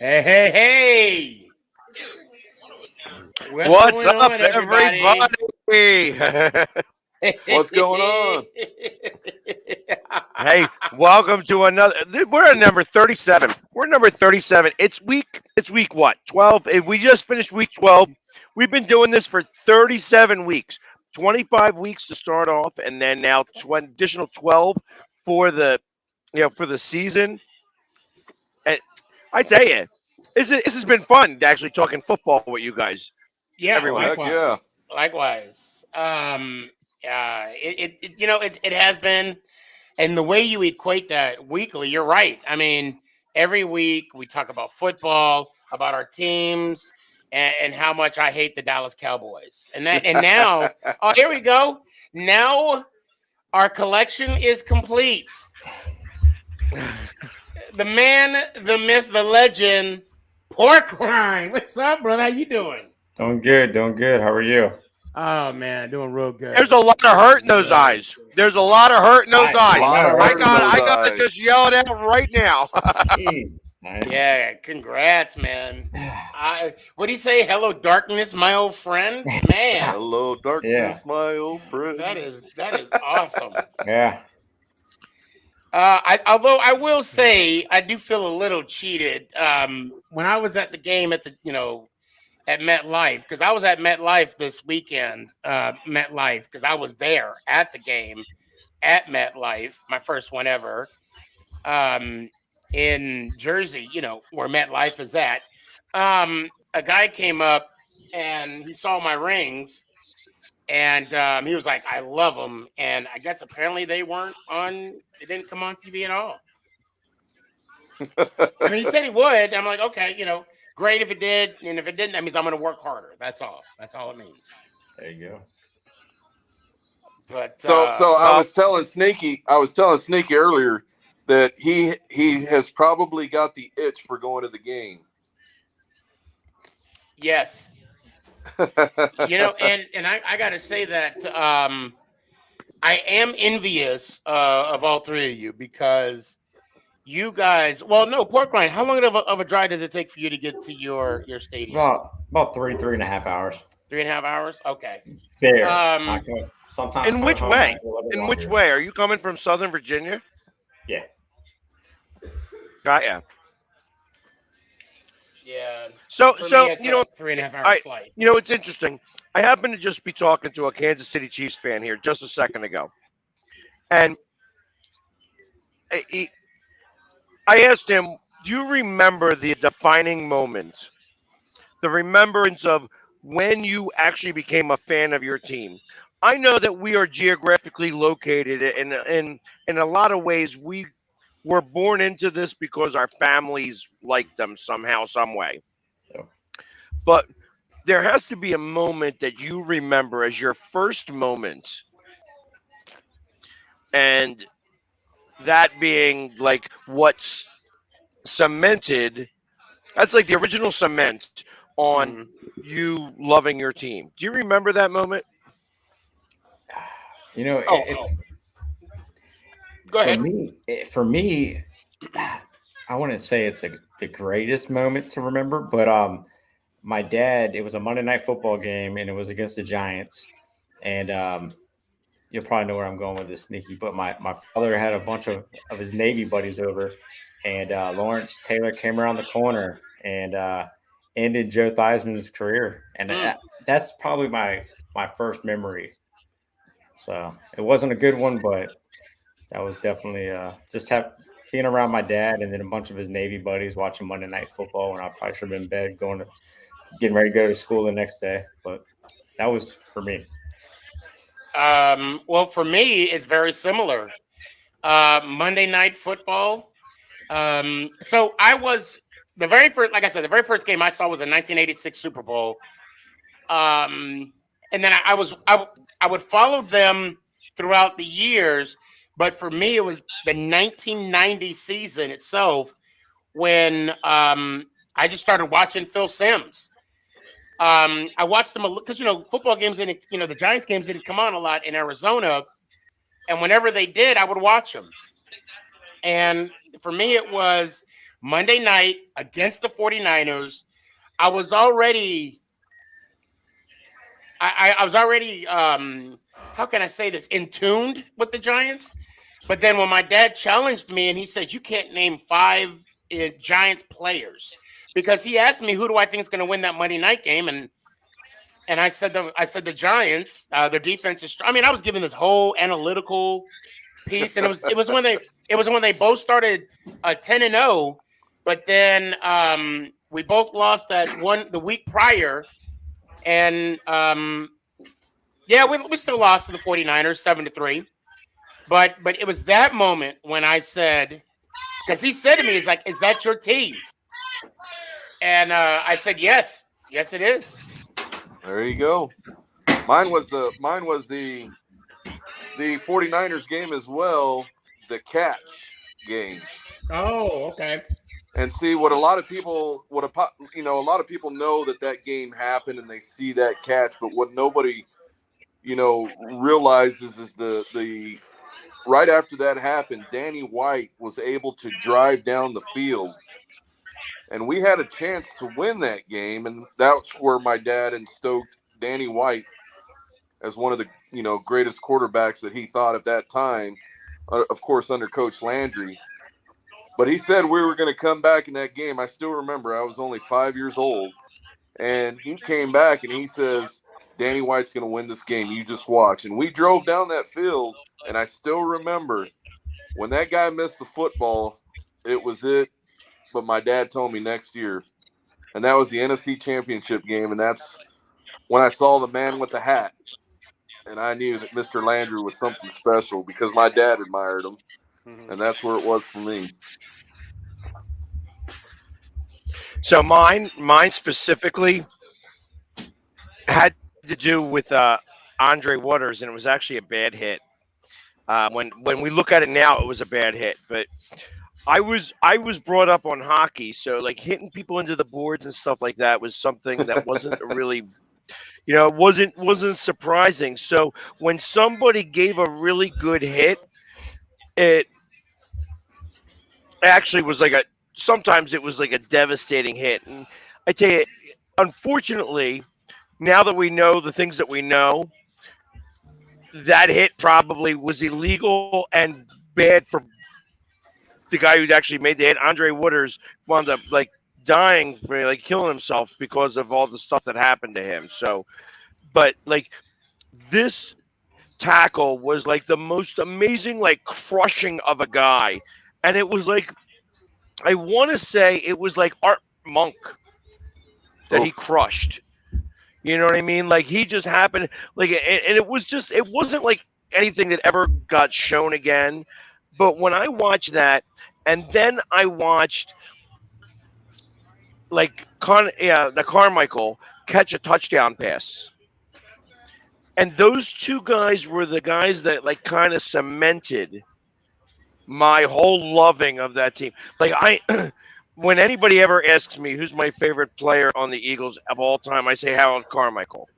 Hey, hey, hey! What's What's going up, on, everybody? everybody? What's going on? Hey, welcome to another. We're at number 37. We're number 37. It's week what? 12. If we just finished week 12. We've been doing this for 37 weeks. 25 weeks to start off, and then now additional 12 for the season. And I tell you, this has been fun actually talking football with you guys Yeah, every Oh, week. heck yeah. likewise. It has been, and the way you equate that weekly, you're right. I mean, every week we talk about football, about our teams, and how much I hate the Dallas Cowboys. And now, oh, here we go. Now our collection is complete. The man, the myth, the legend, Pork Rind. What's up, brother? How you doing? Doing good, doing good. How are you? Oh man, doing real good. There's a lot of hurt in those eyes. There's a lot of hurt in those I eyes. Lot know, of I right? hurt in got those I got to eyes. just yell it out right now. Jeez, man. Yeah, congrats, man. What do you say? Hello, darkness, my old friend. Man, Hello, Yeah, darkness, my old friend. that is awesome. yeah. Although I will say I do feel a little cheated. When I was at the game at MetLife, because I was at MetLife this weekend. MetLife, because I was there at the game at MetLife, my first one ever, um, in Jersey, where MetLife is at. A guy came up and he saw my rings and he was like, I love them. And I guess apparently they didn't come on TV at all. I mean, he said he would. I'm like, okay, great if it did. And if it didn't, that means I'm going to work harder. That's all. That's all it means. There you go. But So I Well, was telling Sneaky earlier that he has probably got the itch for going to the game. yes, and I got to say that I am envious of all three of you because you guys. Well, no, Pork Rind. How long of a drive does it take for you to get to your It's stadium? about 3.5 hours. 3.5 hours. Okay. There. Um. Sometimes in coming which home might way? be a little bit In which longer. way? Are you coming from Southern Virginia? Yeah. Got ya. Yeah. So For me, so it's you a know 3.5 hour I flight. it's interesting. I happened to just be talking to a Kansas City Chiefs fan here just a second ago, and I, he- I asked him, "Do you remember the defining moment, the remembrance of when you actually became a fan of your team?" I know that we are geographically located, in a lot of ways we were born into this because our families like them somehow, some way. So, But there has to be a moment that you remember as your first moment, and that being like what's cemented. That's like the original cement on Hmm. you loving your team. Do you remember that moment? Oh, it's go ahead. for me, I wouldn't say it's the greatest moment to remember, but my dad. It was a Monday night football game, and it was against the Giants, and you'll probably know where I'm going with this, Sneaky. But my father had a bunch of his Navy buddies over, and Lawrence Taylor came around the corner and ended Joe Theismann's career, and Mm. that's probably my first memory. So it wasn't a good one, but that was definitely just have being around my dad and then a bunch of his Navy buddies watching Monday Night Football when I probably should have been in bed getting ready to go to school the next day. But that was for me. Well, for me, it's very similar. Monday Night Football. So I was the very first, like I said, the very first game I saw was a 1986 Super Bowl. And then I would follow them throughout the years, but for me, it was the 1990 season itself when I just started watching Phil Simms. I watched them because football games didn't, the Giants games didn't come on a lot in Arizona, and whenever they did, I would watch them. And for me, it was Monday night against the 49ers. I was already I was already how can I say this, in tuned with the Giants. But then when my dad challenged me and he said, you can't name five Giants players, because he asked me, who do I think is going to win that Monday night game? And I said the Giants, their defense is strong. I mean, I was giving this whole analytical piece, and it was when they both started 10-0, but then we both lost the week prior, and yeah, we still lost to the 49ers 7-3. But it was that moment when I said, because he said to me, he's like, "Is that your team?" And I said, "Yes, yes, it is." There you go. Mine was the 49ers game as well, the catch game. Oh, okay. And see what a lot of people a lot of people know that game happened and they see that catch, but what nobody realizes is the right after that happened, Danny White was able to drive down the field, and we had a chance to win that game, and that's where my dad stoked Danny White as one of the greatest quarterbacks that he thought at that time, of course under Coach Landry. But he said we were going to come back in that game. I still remember I was only 5 years old, and he came back and he says, Danny White's going to win this game. You just watch. And we drove down that field, and I still remember when that guy missed the football, it was it. But my dad told me next year, and that was the NFC Championship game, and that's when I saw the man with the hat. And I knew that Mr. Landry was something special because my dad admired him, and that's where it was for me. So mine specifically had to do with Andre Waters, and it was actually a bad hit. When we look at it now, it was a bad hit. But I was brought up on hockey, so like hitting people into the boards and stuff like that was something that wasn't really, it wasn't surprising. So when somebody gave a really good hit, it actually was sometimes it was like a devastating hit. And I tell you, unfortunately, now that we know the things that we know, that hit probably was illegal and bad for the guy who actually made the hit. Andre Waters wound up dying, killing himself because of all the stuff that happened to him. So, but this tackle was the most amazing, crushing of a guy. And it was I want to say it was like Art Monk that he crushed. You know what I mean? He just happened, and it wasn't like anything that ever got shown again. But when I watched that, and then I watched the Carmichael catch a touchdown pass, and those two guys were the guys that kind of cemented my whole loving of that team. When anybody ever asks me who's my favorite player on the Eagles of all time, I say Harold Carmichael.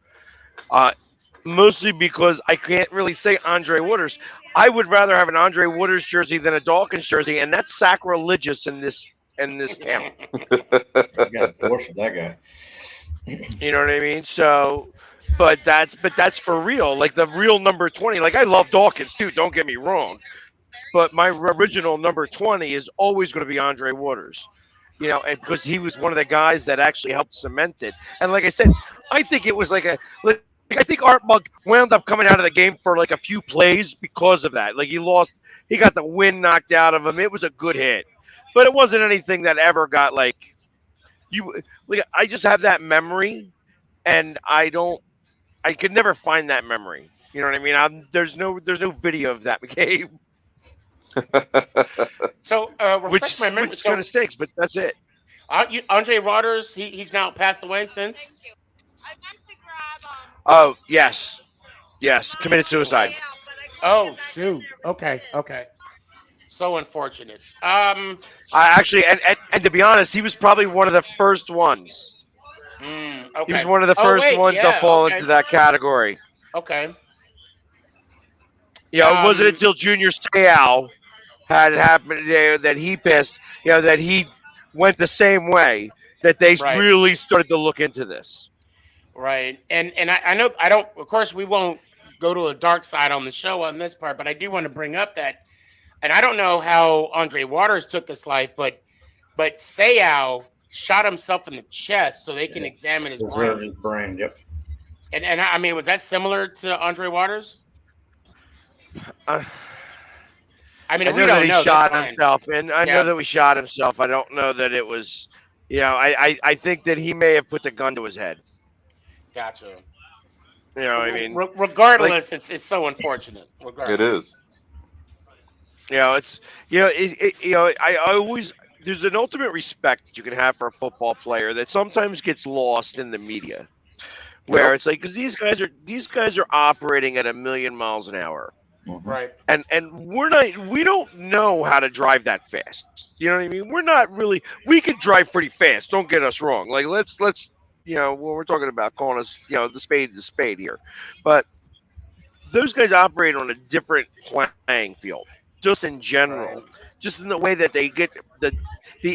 Mostly because I can't really say Andre Waters. I would rather have an Andre Waters jersey than a Dawkins jersey, and that's sacrilegious in this town. You got divorced with that guy. You know what I mean? So, but that's for real. The real number 20. I love Dawkins too. Don't get me wrong. But my original number 20 is always going to be Andre Waters. And because he was one of the guys that actually helped cement it. And like I said, I think it was I think Art Monk wound up coming out of the game for a few plays because of that. He got the wind knocked out of him. It was a good hit, but it wasn't anything that ever got I just have that memory, and I could never find that memory. You know what I mean? There's no video of that game. So, refresh my memory. Which kind of stinks, but that's it. Andre Waters, he's now passed away since. Oh yes, committed suicide. Oh shoot. Okay. So unfortunate. I actually, and to be honest, he was probably one of the first ones. Okay. He was one of the first ones to fall into that category. Okay. It wasn't until Junior Seau had happened that he passed. That he went the same way, that they Right. really started to look into this. Right. And I know I don't. Of course, we won't go to a dark side on the show on this part, but I do want to bring up that, and I don't know how Andre Waters took his life, but Seau shot himself in the chest so they can examine his Preserve brain. his brain. Yep. And I mean, was that similar to Andre Waters? Uh, I mean, I if we know that don't he know, that's shot fine. himself, and I know Yeah. that we shot himself. I don't know that it was, I think that he may have put the gun to his head. Gotcha. I mean, like, Regardless, it's so unfortunate. Regardless. It is. it's, I always, there's an ultimate respect that you can have for a football player that sometimes gets lost in the media, where Yep. it's like, because these guys are operating at 1,000,000 miles an hour. Mhm. Right. And we don't know how to drive that fast. You know what I mean? We're not really, we could drive pretty fast. Don't get us wrong. Like let's when we're talking about calling us, the spade is the spade here. But those guys operate on a different playing field, just in general, Right. just in the way that they get the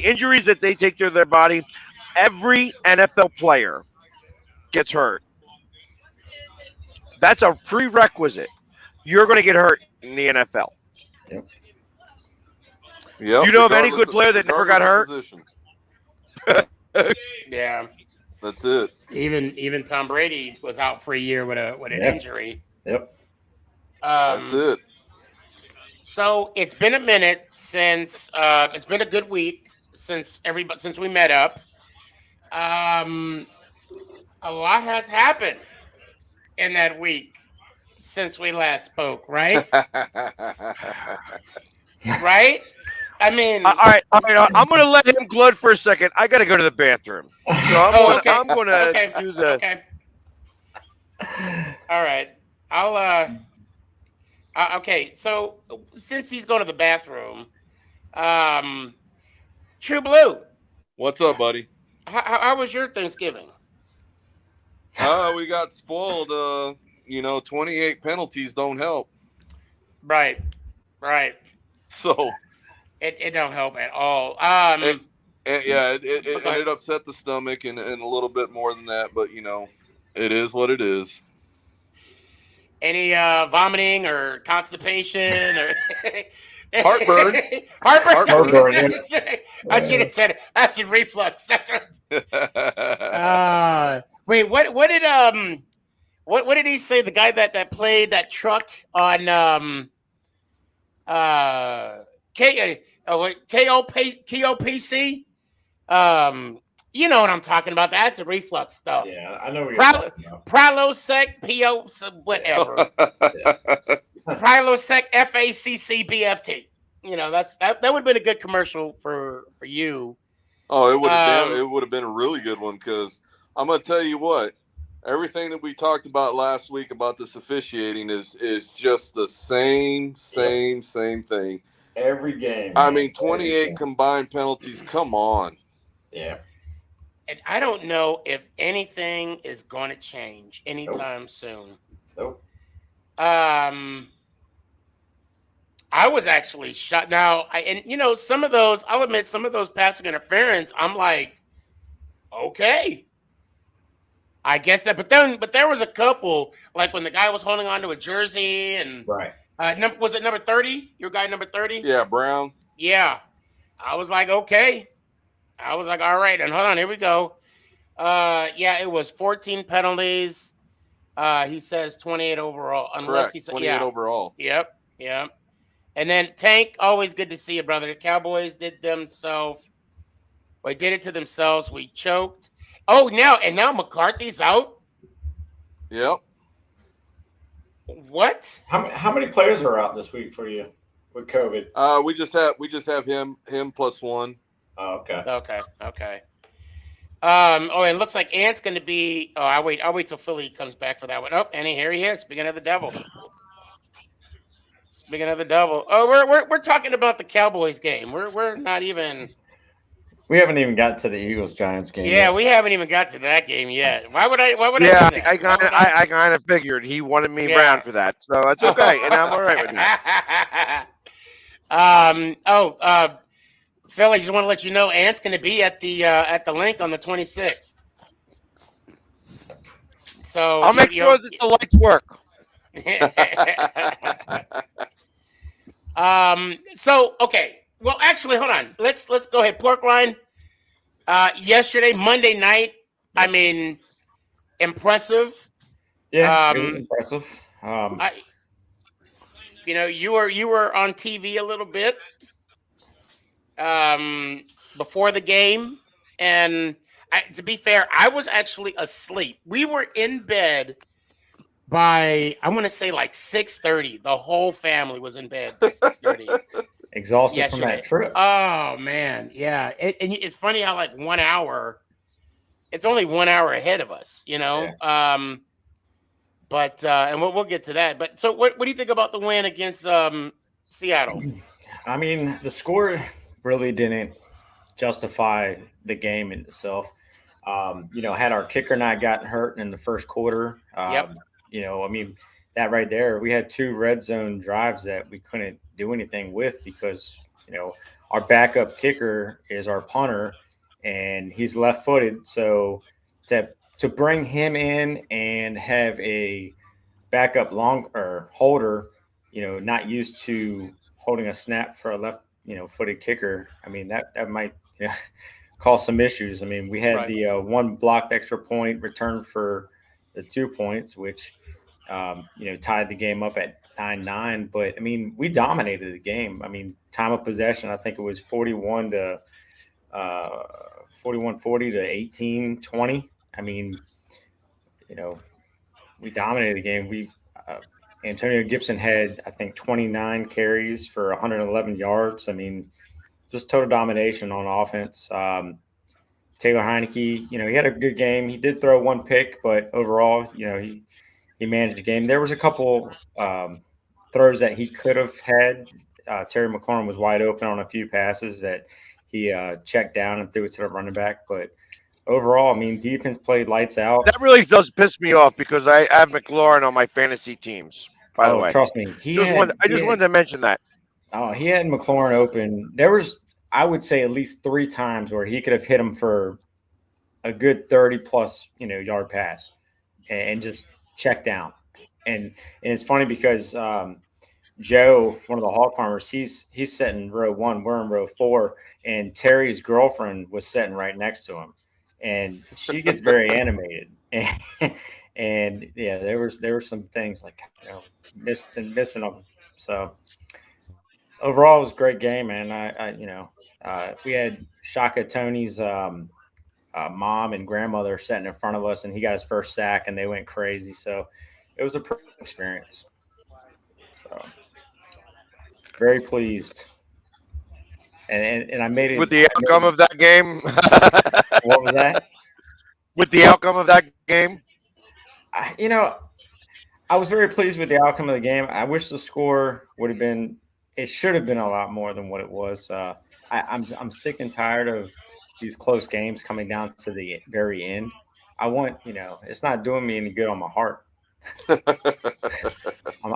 injuries that they take to their body. Every NFL player gets hurt. That's a prerequisite. You're going to get hurt in the NFL. Yep. Yep. Do you know of any regardless good player that never got regardless of hurt? position. Yeah. That's it. Even Tom Brady was out for a year with an Yeah. injury. Yep. That's it. So it's been a minute since it's been a good week since we met up. A lot has happened in that week since we last spoke, right? Right? I mean, All right. I'm going to let him gloat for a second. I got to go to the bathroom, so okay. I'm going to Okay. do the. Okay. All right. Okay. So since he's going to the bathroom, True Blue, What's up, buddy? how was your Thanksgiving? We got spoiled. 28 penalties don't help. Right. So It don't help at all. it upset the stomach and a little bit more than that, but it is what it is. Any vomiting or constipation or Heartburn. Heartburn. yeah. I should have said acid reflux. That's right. Wait, what did he say? The guy that played that truck on KOPC? You know what I'm talking about? The acid reflux stuff. Yeah, I know what you're talking about. Prilosec, whatever. Prilosec, FACCBFT. That would have been a good commercial for you. Oh, it would have been a really good one, because I'm gonna tell you what, everything that we talked about last week about this officiating is just the same thing. Every game. I man. mean, 28 combined penalties. Come on. Yeah. And I don't know if anything is going to change anytime soon. Nope. I was actually shocked. Now, some of those, I'll admit, some of those passing interference, I'm like, okay, I guess that. But there was a couple, like when the guy was holding on to a jersey, and Right. Was it number 30? Your guy number 30? Yeah, Brown. Yeah, I was like, okay. I was like, all right, and hold on, here we go. Yeah, it was 14 penalties. He says 28 overall, unless Correct. he said 28 overall. Yep. And then Tank, always good to see you, brother. The Cowboys did it to themselves. We choked. Oh, now McCarthy's out. Yep. What? How many players are out this week for you with COVID? We just have him plus one. Oh, okay. Okay. It looks like Ant's going to be. Oh, I'll wait till Philly comes back for that one. Oh, and here he is. Speaking of the devil. Oh, we're talking about the Cowboys game. We're not even. We haven't even got to the Eagles-Giants game. Yeah, yet. we haven't even got to that game yet. Why would I? Yeah, do that? I kind of figured he wanted me around for that, so that's okay, and I'm all right with that. Philly, just want to let you know, Ant's going to be at the link on the 26th. So I'll make sure that the lights work. So okay. Well, actually, hold on. Let's go ahead. Pork rind. Yesterday, Monday night. I Yep. mean, impressive. Yeah, it was Um, impressive. I, you were on TV a little bit um, before the game, and to be fair, I was actually asleep. We were in bed by I want to say like 6:30. The whole family was in bed by 6:30 Exhausted from that yesterday. trip. Oh man, yeah. And it's funny how like 1 hour. It's only 1 hour ahead of us, you Yeah. know. But and we'll get to that. But so, what do you think about the win against Seattle? I mean, the score really didn't justify the game in itself. Had our kicker not gotten hurt in the first quarter, Yep. I mean, that right there, we had two red zone drives that we couldn't do anything with because, our backup kicker is our punter and he's left footed. So to bring him in and have a backup long or holder, not used to holding a snap for a left, footed kicker. I mean, that might, cause some issues. I mean, we had Right. the one blocked extra point return for the 2 points, which, tied the game up at 9-9. But I mean, we dominated the game. I mean, time of possession, I think it was uh, 41-40 to 18-20. I mean, you know, we dominated the game. Antonio Gibson had, I think, 29 carries for 111 yards. I mean, just total domination on offense. Taylor Heineke, he had a good game. He did throw one pick, but overall, he managed the game. There was a couple throws that he could have had. Terry McLaurin was wide open on a few passes that he checked down and threw it to the running back. But overall, I mean, defense played lights out. That really does piss me off because I have McLaurin on my fantasy teams. By the Oh, way, trust me, I just wanted to mention that. he had McLaurin open. There was, I would say, at least three times where he could have hit him for a good 30 plus, yard pass and just check down. And it's funny because Joe, one of the hog farmers, he's sitting row one, we're in row four, and Terry's girlfriend was sitting right next to him, and she gets very animated. And yeah, there were some things like missing them. So overall, it was a great game, man. We had Shaka Tony's mom and grandmother sitting in front of us, and he got his first sack, and they went crazy. So it was a pretty good experience. So very pleased, and I made With it. the outcome of that game, What was that? with the outcome of that game, I, you know, I was very pleased with the outcome of the game. I wish the score would have been. It should have been a lot more than what it was. I'm sick and tired of these close games coming down to the very end. I want, it's not doing me any good on my heart. I'm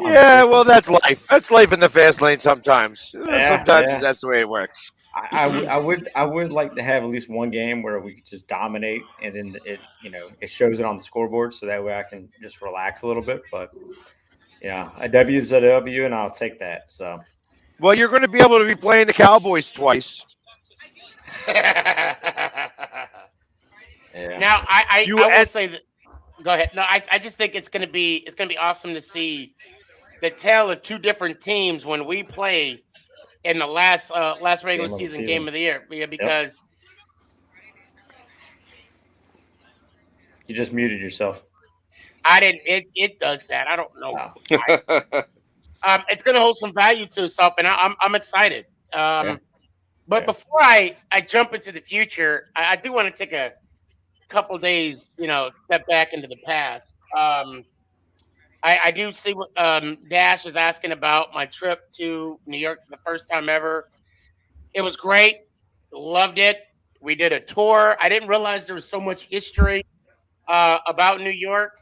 yeah, sick. well, that's life. That's life in the fast lane. Sometimes, Yeah, sometimes yeah. that's the way it works. I would like to have at least one game where we could just dominate, and then it shows it on the scoreboard, so that way I can just relax a little bit. But yeah, a W is a W, and I'll take that. So Well, you're going to be able to be playing the Cowboys twice. yeah, Now, You I will and say that. Go ahead. No, I just think it's gonna be awesome to see the tale of two different teams when we play in the last regular game of the season game season. of the year. Yeah, Yep, because you just muted yourself. I didn't. It does that. I don't know Oh, why. It's gonna hold some value to itself, and I'm excited. yeah, But yeah. before I jump into the future, I do want to take a couple days, step back into the past. I do see what Dash is asking about my trip to New York for the first time ever. It was great. Loved it. We did a tour. I didn't realize there was so much history about New York.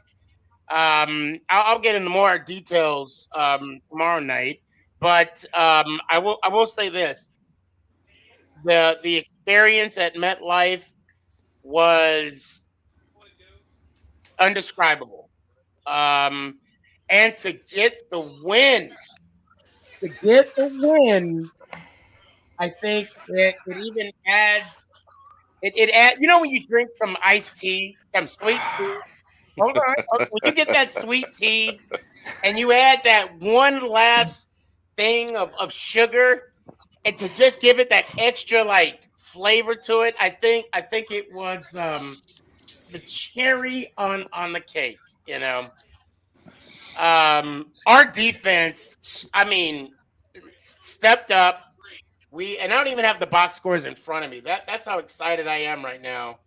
I'll get into more details tomorrow night, but I will say this: the experience at MetLife was undescribable. Um, and to get the win, I think it even adds it add. You know when you drink some iced tea, some sweet tea. Hold on, when you get that sweet tea and you add that one last thing of sugar, and to just give it that extra like flavor to it, I think it was the cherry on the cake. Our defense, I mean, stepped up. And I don't even have the box scores in front of me. That's how excited I am right now.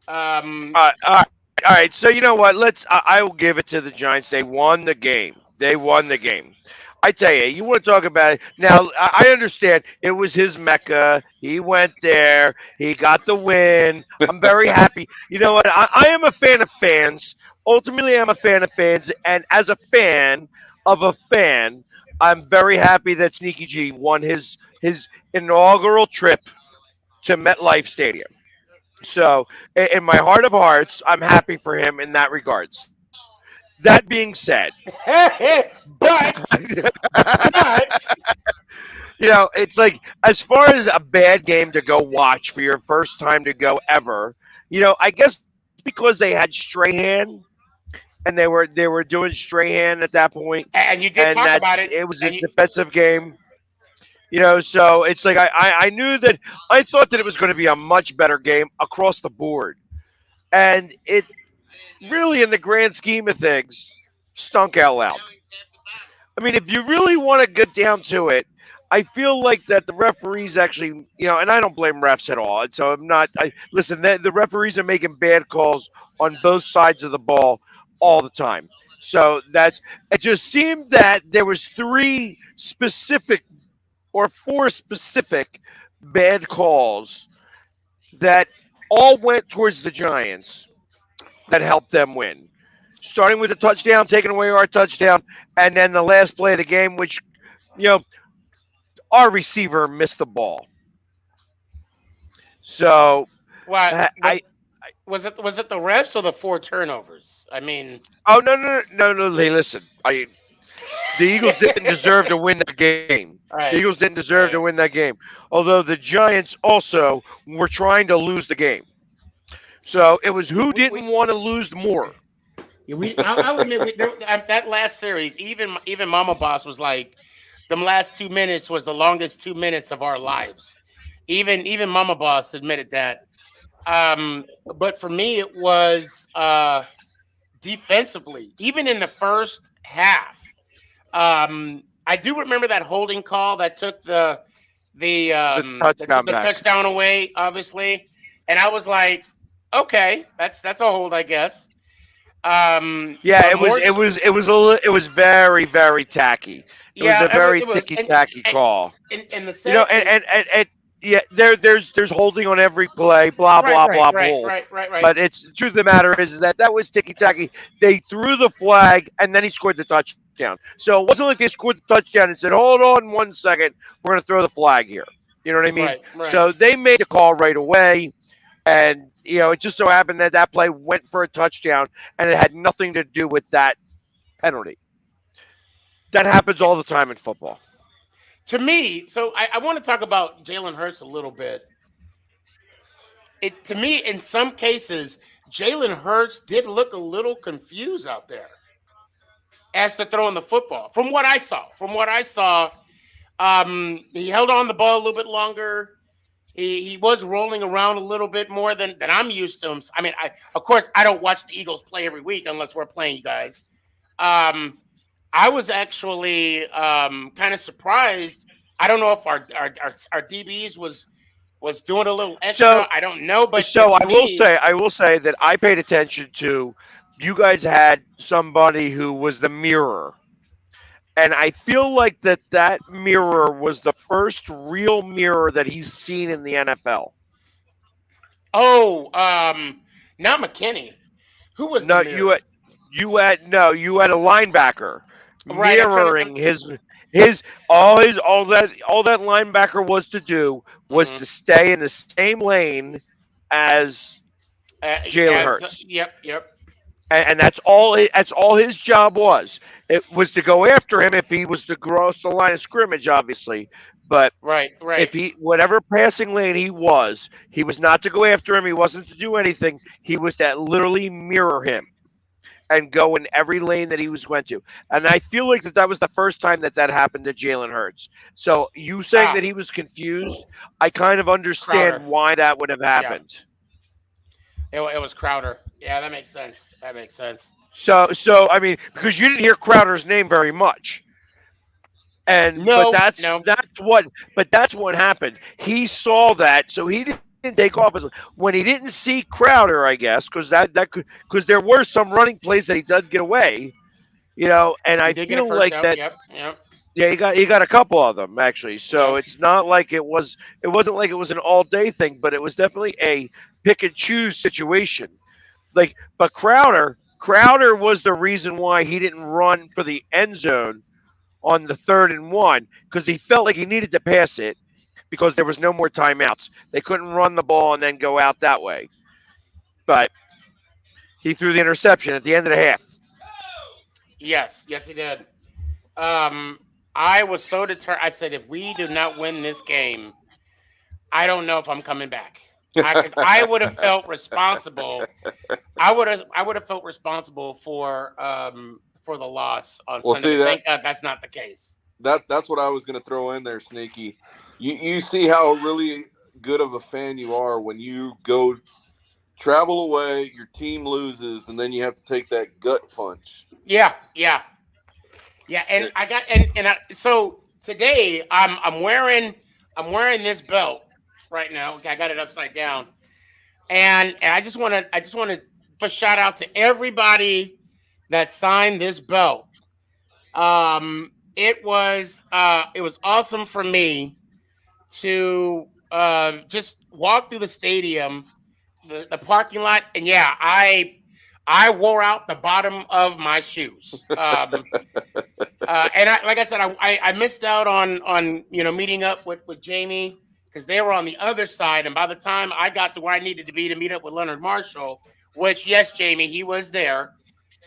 Um, All right. So you know what? I will give it to the Giants. They won the game. They won the game. I tell you, you want to talk about it now? I understand it was his mecca. He went there. He got the win. I'm very happy. You know what? I am a fan of fans. Ultimately, I'm a fan of fans, and as a fan of a fan, I'm very happy that Sneaky G won his inaugural trip to MetLife Stadium. So, in my heart of hearts, I'm happy for him in that regards. That being said, but but it's like as far as a bad game to go watch for your first time to go ever, I guess because they had Strahan and they were doing Strahan at that point, and you did and talk about that's it, it was a and you defensive game. So it's like I knew that I thought that it was going to be a much better game across the board, and it really, in the grand scheme of things, stunk out loud. I mean, if you really want to get down to it, I feel like that the referees actually, and I don't blame refs at all. And so I'm not. Listen, the referees are making bad calls on both sides of the ball all the time. So it. Just seemed that there was three specific or four specific bad calls that all went towards the Giants that helped them win. Starting with the touchdown, taking away our touchdown, and then the last play of the game, which, you know, our receiver missed the ball. So what I, I was it the refs or the four turnovers? I mean, oh no, hey, listen, the Eagles didn't deserve to win that game. The right, Eagles didn't deserve to right. win that game. Although the Giants also were trying to lose the game. So it was who We didn't want to lose more. yeah, I'll admit that last series, even Mama Boss was like, them last 2 minutes was the longest 2 minutes of our lives. Even Mama Boss admitted that. But for me, it was defensively. Even in the first half, I do remember that holding call that took the The um, the, touchdown the back. touchdown away, obviously, and I was like, okay, that's a hold, I guess. Yeah, But it was more, it was it was it was very very tacky. It was yeah, a very it was, ticky tacky and, call. and the You know, sad, and yeah, there's holding on every play, blah right, blah right, blah right, bull. right, right, right, But it's the truth of the matter is that was ticky tacky. They threw the flag and then he scored the touchdown. So it wasn't like they scored the touchdown and said, "Hold on 1 second, we're going to throw the flag here." You know what I mean? right, right. So they made the call right away. And, it just so happened that that play went for a touchdown and it had nothing to do with that penalty. That happens all the time in football. To me, so I want to talk about Jalen Hurts a little bit. It to me, in some cases, Jalen Hurts did look a little confused out there as to throwing the football. From what I saw, he held on the ball a little bit longer. He was rolling around a little bit more than I'm used to him. I mean, of course I don't watch the Eagles play every week unless we're playing you guys. Um, I was actually kind of surprised. I don't know if our DBs was doing a little So extra. I don't know, but so to me, I will say that I paid attention to you guys had somebody who was the mirror. And I feel like that mirror was the first real mirror that he's seen in the NFL. oh, not McKinney. Who was the No, mirror? you had no, you had a linebacker, Right. I'm trying to. mirroring his all that linebacker was to do was Mhm. to stay in the same lane as Jalen As Hurts. yep, yep. And that's all his job was. It was to go after him if he was to cross the line of scrimmage, obviously. But Right, right. if he whatever passing lane he was not to go after him. He wasn't to do anything. He was to literally mirror him and go in every lane that he was went to. And I feel like that was the first time that happened to Jalen Hurts. So you saying Ah, that he was confused, I kind of understand Crowder. why that would have Yeah, happened. it was Crowder. Yeah, that makes sense. That makes sense. So I mean, because you didn't hear Crowder's name very much. And but No, that's no. that's what but that's what happened. He saw that, so he didn't take off when he didn't see Crowder, I guess, because there were some running plays that he did get away, and I He did get a feel first like down. that. Yep, yep. Yeah, he got a couple of them actually. So Yep. it's not like it wasn't like it was an all day thing, but it was definitely a pick and choose situation. But Crowder was the reason why he didn't run for the end zone on the 3rd and 1 because he felt like he needed to pass it because there was no more timeouts. They couldn't run the ball and then go out that way. But he threw the interception at the end of the half. Yes, yes, he did. Um, I was so determined. I said, if we do not win this game, I don't know if I'm coming back. Because I would have felt responsible. I would have felt responsible for the loss on Well, Sunday. see But that thank God that's not the case. that's what I was going to throw in there, Sneaky. You see how really good of a fan you are when you go travel away, your team loses, and then you have to take that gut punch. Yeah, yeah, yeah. And It- I got so today I'm wearing this belt right now. Okay, I got it upside down, and I just want to shout out to everybody that signed this belt. It was awesome for me to just walk through the stadium, the parking lot, and yeah, I wore out the bottom of my shoes. And like I said, I missed out on meeting up with Jamie because they were on the other side, and by the time I got to where I needed to be to meet up with Leonard Marshall, which yes, Jamie, he was there.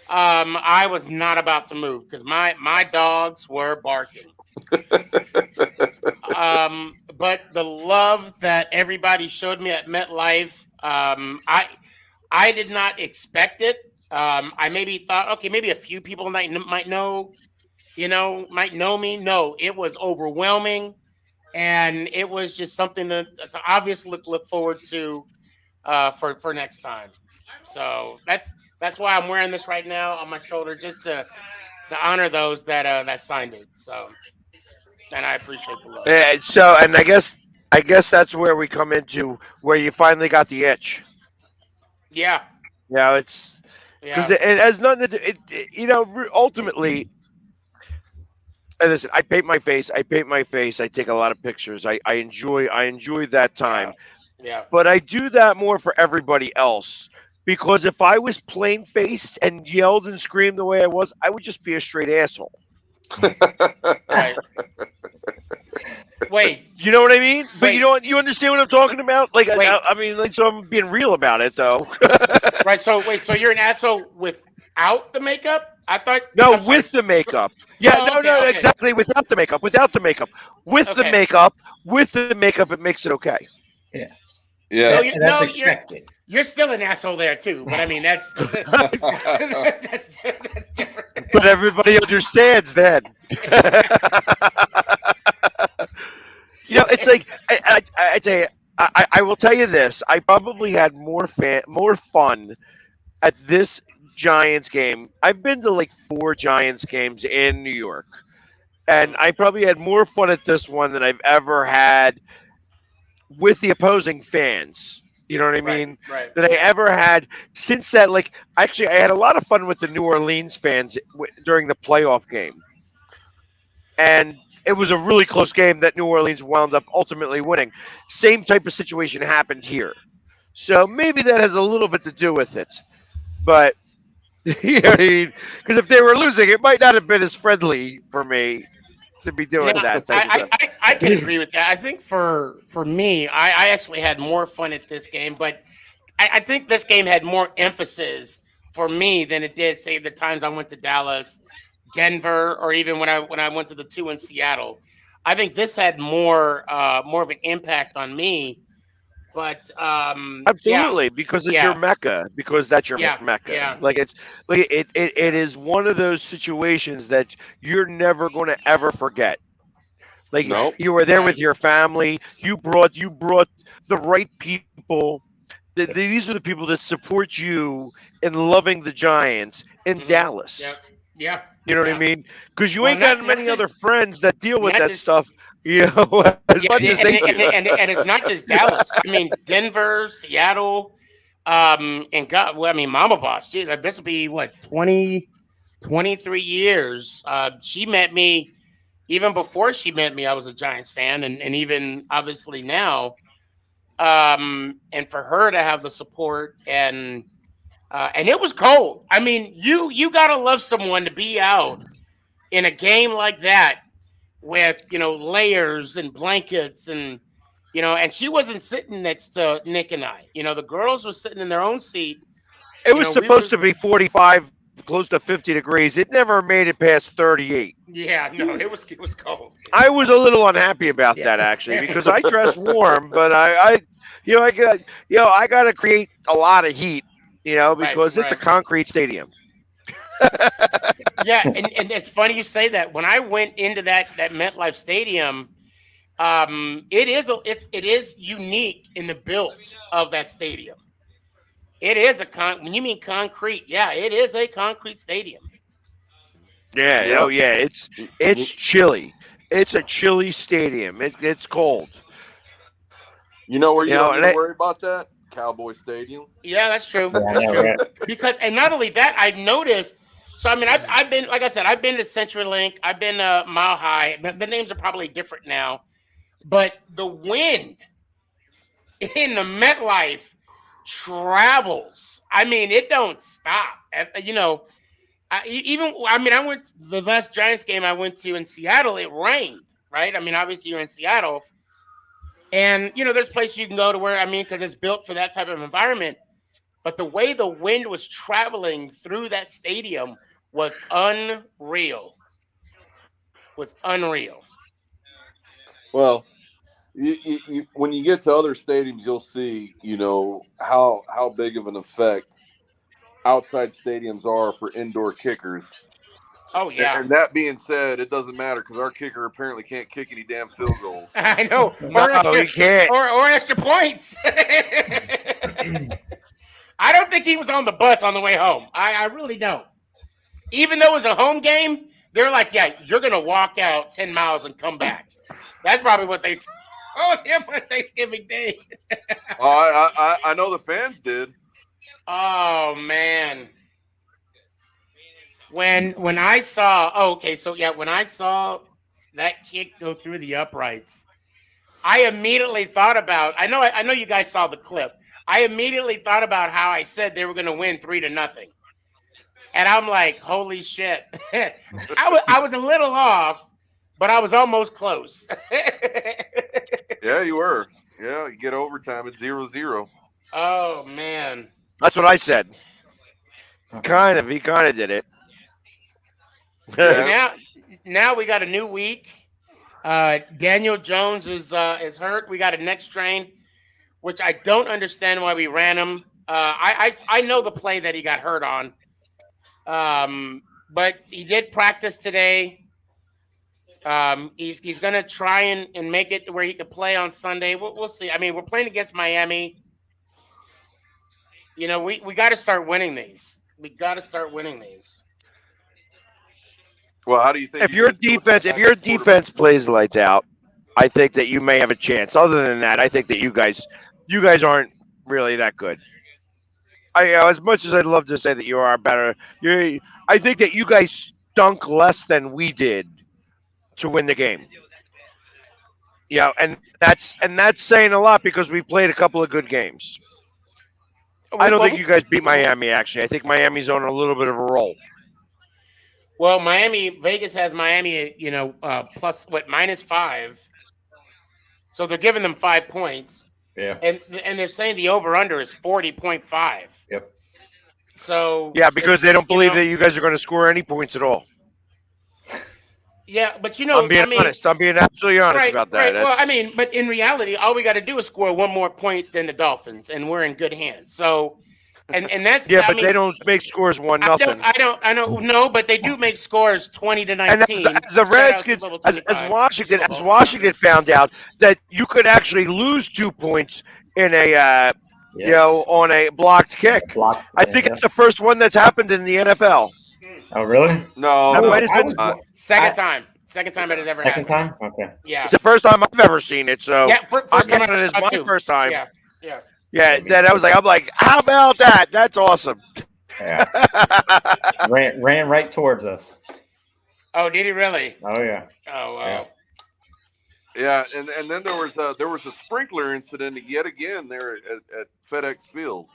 I was not about to move because my dogs were barking. But the love that everybody showed me at MetLife, I did not expect it. I maybe thought, okay, maybe a few people might know me. No, it was overwhelming, and it was just something to obviously look forward to for next time. So that's why I'm wearing this right now on my shoulder, just to honor those that signed it. So, and I appreciate the love. And I guess that's where we come into where you finally got the itch. Yeah, It's because yeah. it has nothing to do. Ultimately, and listen, I paint my face. I paint my face. I take a lot of pictures. I enjoy that Yeah, time. yeah. But I do that more for everybody else. Because if I was plain faced and yelled and screamed the way I was, I would just be a straight asshole. Right. Wait, You know what I mean? But wait, you understand what I'm talking about? Like, wait. I mean, like, so I'm being real about it, though. Right. So wait. So you're an asshole without the makeup? I thought. No, I'm sorry. with the makeup. Yeah, Oh, no, okay, no, okay, exactly. Without the makeup. Without the makeup. okay. With the makeup, it makes it okay. Yeah, No, yeah. you and that's no, you're expected. you're still an asshole there too. But I mean, that's that's different. But everybody understands then. It's like I tell you, I will tell you this. I probably had more fun at this Giants game. I've been to like 4 Giants games in New York, and I probably had more fun at this one than I've ever had with the opposing fans. You know what I Right, mean? right. That I ever had since that. Like, actually, I had a lot of fun with the New Orleans fans during the playoff game, and it was a really close game that New Orleans wound up ultimately winning. Same type of situation happened here, so maybe that has a little bit to do with it. But You know what I mean? Because if they were losing, it might not have been as friendly for me to be doing Now, that type of I, stuff. I, I can agree with that. I think for me, I actually had more fun at this game, but I think this game had more emphasis for me than it did, say, the times I went to Dallas, Denver, or even when I went to the two in Seattle. I think this had more of an impact on me. But yeah, Absolutely, because it's your yeah, mecca. Because that's your yeah, mecca. yeah, Like it's like it is one of those situations that you're never going to ever forget. Like right, Nope. you were there with right, your family. You brought the right people. These are the people that support you in loving the Giants in hmm, Dallas. yeah, yeah, You know what I yeah. mean? Because you Well, ain't got many other friends that deal with not that just stuff, you know, as yeah, much as they do. and it's not just Dallas. I mean, Denver, Seattle, and God, well, I mean, Mama Boss. Gee, like, this will be what 23 years. She met me even before she met me. I was a Giants fan, and even obviously now. And for her to have the support and it was cold. I mean, you gotta love someone to be out in a game like that with layers and blankets and she wasn't sitting next to Nick and I. The girls were sitting in their own seat. It was We supposed were to be 45, close to 50 degrees. It never made it past 38. yeah, no, it was cold. I was a little unhappy about Yeah. that actually because I dress warm, but I got to create a lot of heat, Right, because it's a right. concrete stadium. Yeah, and it's funny you say that. When I went into that MetLife Stadium, it is unique in the build of that stadium. It is when you mean concrete, yeah, it is a concrete stadium. Yeah, oh Yep. yeah, it's You, chilly. It's a chilly stadium. It's cold. you know where You you know, don't and need to worry about that? Cowboy Stadium. Yeah, that's true. Yeah, I That's know, true. right? Because and not only that, I noticed. So I mean, I've been like I said, I've been to CenturyLink, I've been to Mile High. The names are probably different now, but the wind in the MetLife travels. I mean, it don't stop. Even I mean, I went the last Giants game I went to in Seattle. It rained, right? I mean, obviously you're in Seattle, and there's places you can go to where I mean, because it's built for that type of environment. But the way the wind was traveling through that stadium was unreal. Was unreal. Well, when you get to other stadiums, you'll see, how big of an effect outside stadiums are for indoor kickers. Oh And, yeah, and that being said, it doesn't matter because our kicker apparently can't kick any damn field goals. I know. no, Or extra, you can't. or extra points. I don't think he was on the bus on the way home. I really don't. Even though it was a home game, they're like, yeah, you're gonna walk out 10 miles and come back. That's probably what they told him on Thanksgiving Day. I know the fans did. Oh man. When I saw okay, so yeah, when I saw that kick go through the uprights, I immediately thought about I know you guys saw the clip. I immediately thought about how I said they were gonna win 3-0. And I'm like, holy shit. I was a little off, but I was almost close. Yeah, you were. Yeah, you get overtime at 0-0. Oh man. That's what I said. He kind of did it. So Yeah. now we got a new week. Daniel Jones is hurt. We got a neck strain, which I don't understand why we ran him. I know the play that he got hurt on. But he did practice today. He's gonna try and make it to where he could play on Sunday. We'll see. I mean, we're playing against Miami. We got to start winning these. We got to start winning these. Well, how do you think if you're your going to do with defense, that if your backup quarterback? defense plays lights out, I think that you may have a chance. Other than that, I think that you guys aren't really that good. As much as I'd love to say that you are better, I think that you guys stunk less than we did to win the game. And that's saying a lot because we played a couple of good games. I don't think you guys beat Miami. Actually, I think Miami's on a little bit of a roll. Well, Vegas has Miami, plus -5. So they're giving them 5 points. Yeah. And they're saying the over/under is 40.5. Yep. So Yeah, because they don't believe that you guys are going to score any points at all. Yeah, but I'm being honest. I'm being absolutely honest about that. Right. Well, but in reality, all we got to do is score one more point than the Dolphins, and we're in good hands. So, and that's but they don't make scores 1-0. I don't know, but they do make scores 20-19. And as the Redskins, as Washington found out that you could actually lose 2 points in a on a blocked kick. I think it's the first one that's happened in the NFL. Oh, really? No, second time it has ever happened. Second time? Okay. Yeah. It's the first time I've ever seen it. So first time it is my first time. Yeah. Then I'm like, how about that? That's awesome. Yeah. ran right towards us. Oh, did he really? Oh yeah. Oh wow. Yeah, and then there was a sprinkler incident yet again there at FedEx Field.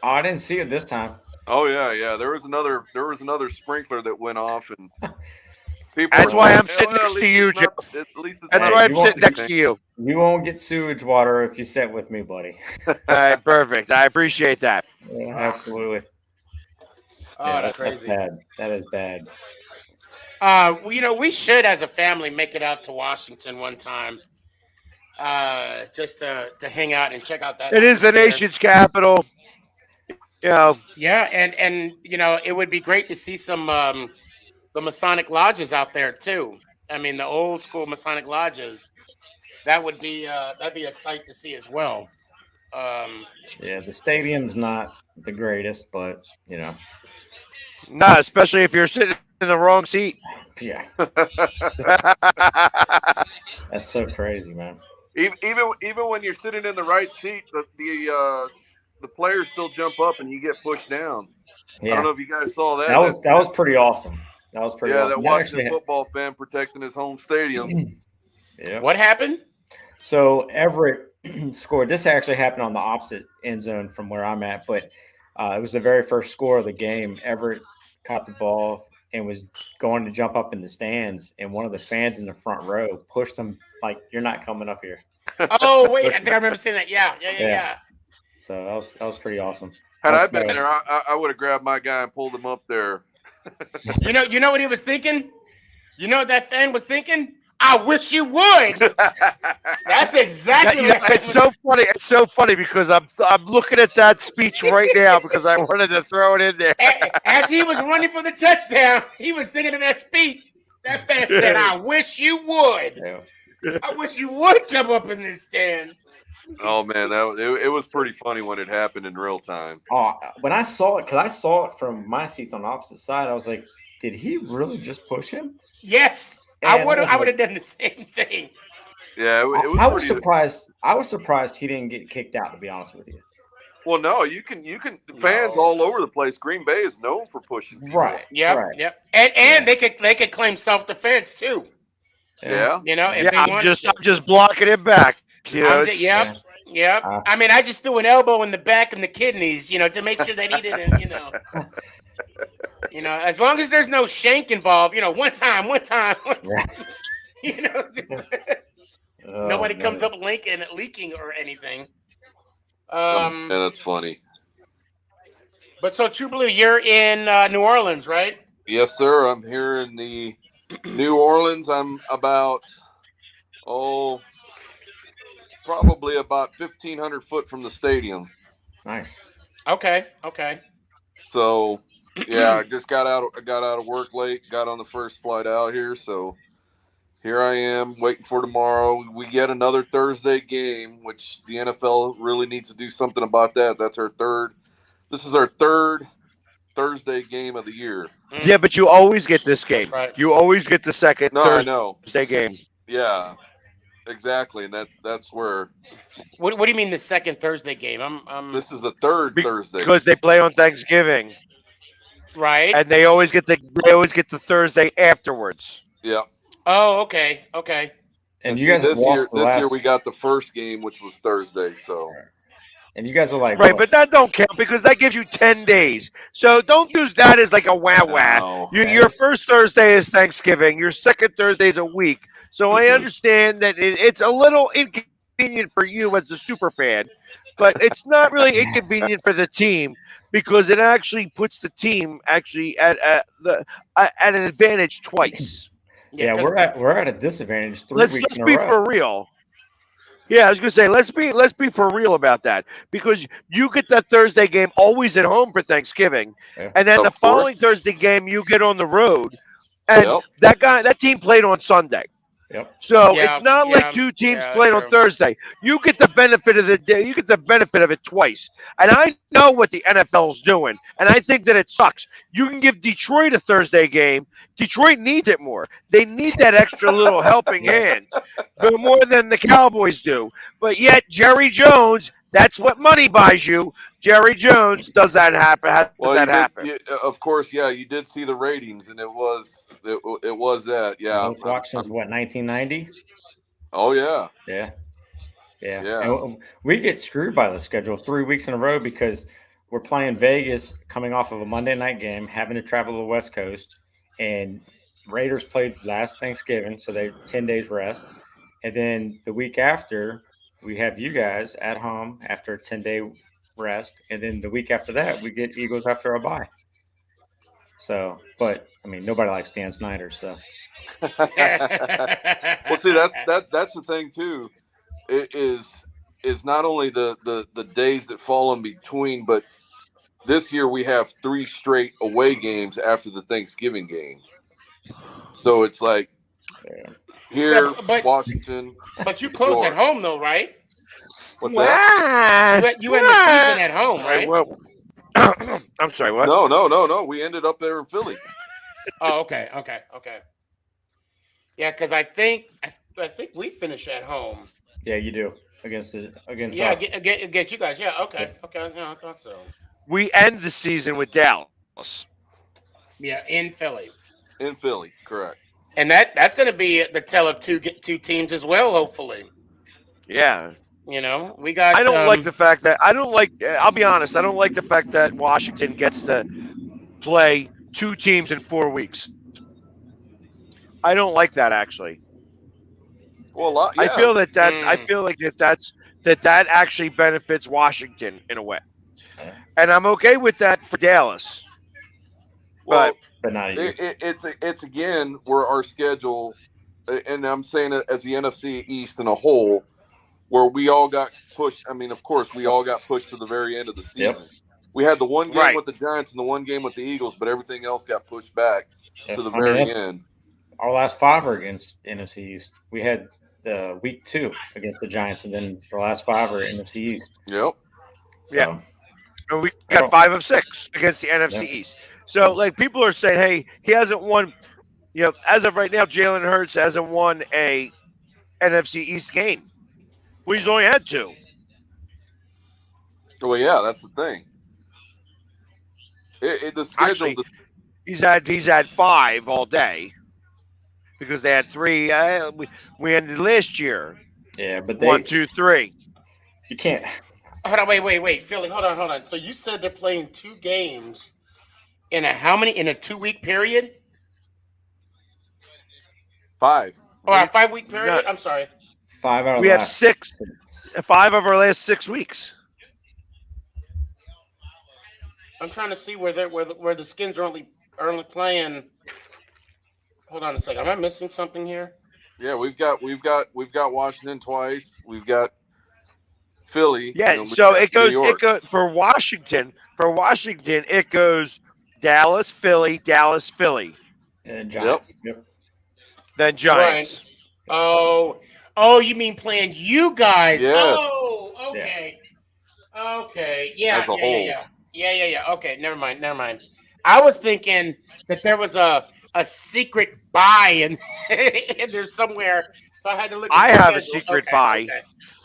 Oh, I didn't see it this time. Oh yeah. There was another sprinkler that went off, and people. That's why I'm sitting next to you, Jeff. At least that's why I'm sitting next to you. You won't get sewage water if you sit with me, buddy. All right, perfect. I appreciate that. Yeah, absolutely. Oh, that's crazy. Bad. That is bad. We should, as a family, make it out to Washington one time, just to hang out and check out that. It is the nation's capital. Yeah, and it would be great to see some the Masonic lodges out there too. I mean, the old school Masonic lodges. That'd be a sight to see as well. Yeah, the stadium's not the greatest, but no, especially if you're sitting in the wrong seat. Yeah, that's so crazy, man. Even when you're sitting in the right seat, the players still jump up and you get pushed down. Yeah. I don't know if you guys saw that. That was pretty awesome. That was pretty awesome. That Washington football fan protecting his home stadium. Yeah. What happened? So Everett scored. This actually happened on the opposite end zone from where I'm at, but it was the very first score of the game. Everett caught the ball and was going to jump up in the stands, and one of the fans in the front row pushed him like, "You're not coming up here." Oh wait, I think I remember seeing that. Yeah. So that was pretty awesome. Had I been there, I would have grabbed my guy and pulled him up there. You know what he was thinking? You know what that fan was thinking? I wish you would. That's exactly what it's so funny. It's so funny because I'm looking at that speech right now because I wanted to throw it in there. As he was running for the touchdown, he was thinking of that speech. That fan said, "I wish you would. Yeah. I wish you would come up in this stand." Oh man, it was pretty funny when it happened in real time. Oh, when I saw it, because I saw it from my seats on the opposite side, I was like, "Did he really just push him?" Yes. I would have done the same thing. Yeah, it was. I was surprised. I was surprised he didn't get kicked out. To be honest with you. Well, no, you can. Fans all over the place. Green Bay is known for pushing people. Right. Yep. Right. Yep. And they could claim self-defense too. Yeah. If I'm just blocking it back. Yep. I mean, I just threw an elbow in the back and the kidneys, to make sure that he didn't, as long as there's no shank involved, one time. Nobody comes up leaking or anything. Yeah, that's funny. But so True Blue, you're in New Orleans, right? Yes, sir. I'm here in the New Orleans. I'm about probably about 1,500 foot from the stadium. Nice. Okay. So, yeah, I just got out of work late, got on the first flight out here, so here I am waiting for tomorrow. We get another Thursday game, which the NFL really needs to do something about that. This is our third Thursday game of the year. Yeah, but you always get this game. Right. You always get the second Thursday game. Yeah. Exactly, and that's where. What do you mean the second Thursday game? This is the third Thursday because they play on Thanksgiving, right? And they always get the Thursday afterwards. Yeah. Oh, okay. And you guys this year we got the first game, which was Thursday. So. And you guys are like, Right, what? but that don't count because that gives you 10 days. So don't use that as like a wah. No. Your first Thursday is Thanksgiving. Your second Thursday is a week. So I understand that it's a little inconvenient for you as the super fan, but it's not really inconvenient for the team because it actually puts the team actually at an advantage twice. Yeah, Yeah, because we're at a disadvantage three weeks Let's in a be row. for real. Yeah, I was gonna say let's be for real about that because you get that Thursday game always at home for Thanksgiving, Yeah. and then the Of following course. Thursday game you get on the road, and Yep. that team played on Sunday. Yep. So it's yeah, not like yeah, two teams yeah, playing on true. Thursday. You get the benefit of the day. You get the benefit of it twice. And I know what the NFL's doing, and I think that it sucks. You can give Detroit a Thursday game. Detroit needs it more. They need that extra little helping Yeah. hand, but more than the Cowboys do. But yet Jerry Jones, that's what money buys you. Jerry Jones does that happen? Has that Well, you did. happen? Of course, yeah, you did see the ratings, and it was that. Yeah. Most watched since what, 1990? Oh yeah. Yeah. Yeah. And Yeah. we get screwed by the schedule 3 weeks in a row because we're playing Vegas coming off of a Monday night game, having to travel to the West Coast, and Raiders played last Thanksgiving, so they 10 days rest. And then the week after, we have you guys at home after a 10-day rest. And then the week after that, we get Eagles after a bye. So, but I mean, nobody likes Dan Snyder. So, Well, see, that's the thing too. It is not only the days that fall in between, but this year we have 3 straight away games after the Thanksgiving game. So it's like yeah. yeah, here, but Washington, but you New close at York. home though, right? What's that? You end the season at home, Sorry, right? what? I'm sorry. What? No. We ended up there in Philly. Oh, okay. Yeah, because I think we finish at home. Yeah, you do against Yeah, us. against you guys. Yeah, Yeah. okay. Yeah, I thought so. We end the season with Dallas. Yeah, in Philly, In Philly, correct. and that's going to be the tell of two teams as well. Hopefully, Yeah. We got. I don't like the fact that I don't like. I'll be honest. I don't like the fact that Washington gets to play two teams in 4 weeks. I don't like that actually. Well, a lot, I yeah. feel that that's. I Mm, feel like that actually benefits Washington in a way, Yeah. and I'm okay with that for Dallas. Well, But But not you. it's again where our schedule, and I'm saying it as the NFC East in a whole, where we all got pushed. I mean, of course, we all got pushed to the very end of the Yep. season. We had the one game right, with the Giants and the one game with the Eagles, but everything else got pushed back Yeah. to the I mean, very end. our last five are against NFC East. We had the week 2 against the Giants, and then the last five are NFC East. Yep. So, yeah, and we I got don't. 5 of 6 against the NFC Yeah. East. So like people are saying, hey, he hasn't won. As of right now, Jalen Hurts hasn't won a NFC East game. Well, he's only had 2. Well, yeah, that's the thing. The schedule. Actually, he's had 5 all day because they had 3. We ended last year Yeah, but 1, 2, 3. you can't. hold on, wait, Philly, hold on. So you said they're playing two games in in a 2 week period 5. or a We 5 week we period? got I'm sorry. 5 out of we the have last 6, 6. 5 of our last 6 weeks. I'm trying to see where the Skins are only playing. Hold on a second. Am I missing something here? Yeah, we've got Washington twice. We've got Philly. Yeah, and we've so got it New goes York. for Washington. For Washington, it goes Dallas, Philly, And Giants. Yep. then Right. Giants. Oh, you mean playing you guys? Yes, Oh, Yeah. okay. Yeah, as a whole. yeah. Okay, never mind. I was thinking that there was a secret buy and there's somewhere, so I had to look at I the have a schedule. secret Okay, buy okay.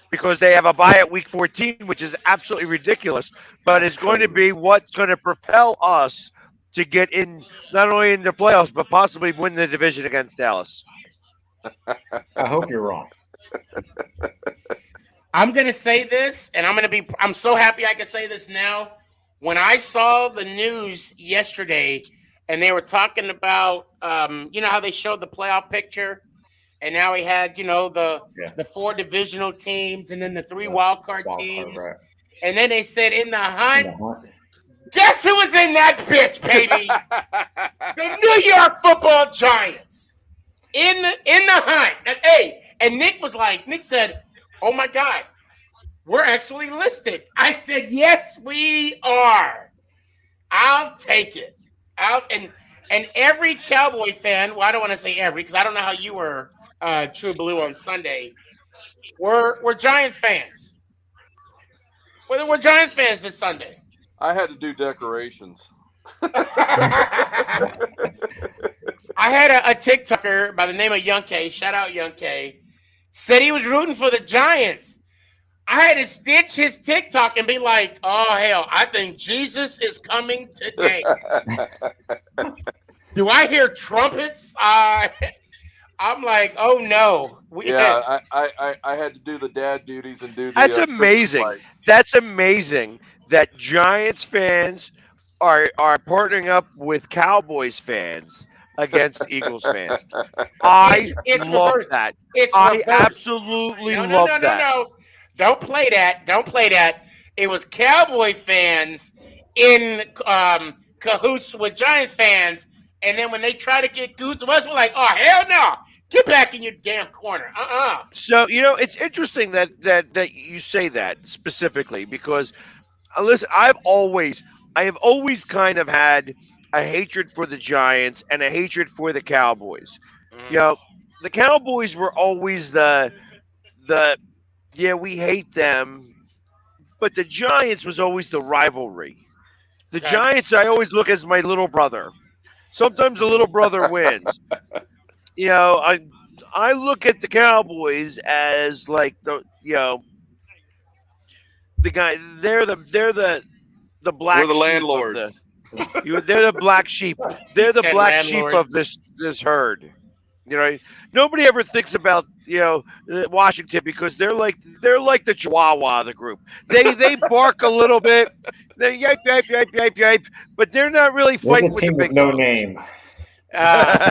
because they have a bye at week 14, which is absolutely ridiculous. But That's it's going to crazy. be what's going to propel us to get in not only in the playoffs but possibly win the division against Dallas. I hope you're wrong. I'm gonna say this, and I'm so happy I can say this now. When I saw the news yesterday, and they were talking about, you know how they showed the playoff picture, and now we had, Yeah. the 4 divisional teams, and then the 3 The wild card wild card, teams, right. and then they said in the In hunt, the hunt. guess who was in that bitch, baby? The New York Football Giants in the hunt. And Nick said, "Oh my God, we're actually listed." I said, "Yes, we are. I'll take it." Out and every Cowboy fan. Well, I don't want to say every because I don't know how you were True Blue on Sunday. We're Giants fans. We're Giants fans this Sunday. I had to do decorations. I had a TikToker by the name of Young K. Shout out Young K. Said he was rooting for the Giants. I had to stitch his TikTok and be like, "Oh hell, I think Jesus is coming today." Do I hear trumpets? I'm like, "Oh no." Yeah, I had to do the dad duties and do the That's Christmas amazing. lights. That's amazing that Giants fans are partnering up with Cowboys fans against Eagles fans. I It's love reversed. that. It's I reversed. absolutely No, no, love no, no, that. no. Don't play that. Don't play that. It was Cowboy fans in cahoots with Giants fans, and then when they try to get cahoots with us, we're like, "Oh hell no! Get back in your damn corner." So it's interesting that you say that specifically because listen, I have always kind of had a hatred for the Giants and a hatred for the Cowboys. You Mm, know, the Cowboys were always the yeah, we hate them, but the Giants was always the rivalry. The okay. Giants I always look as my little brother. Sometimes the Mhm. little brother wins. You know, I look at the Cowboys as like the guy they're the We're black the sheep of the landlords. they're the black sheep. He They're the said black sheep of landlords. this herd. You know, nobody ever thinks about Washington because they're like the Chihuahua of the group. They bark a little bit, they yipe yipe yipe yipe yipe, but they're not really They're the fighting with the team with big no dogs. name. Uh,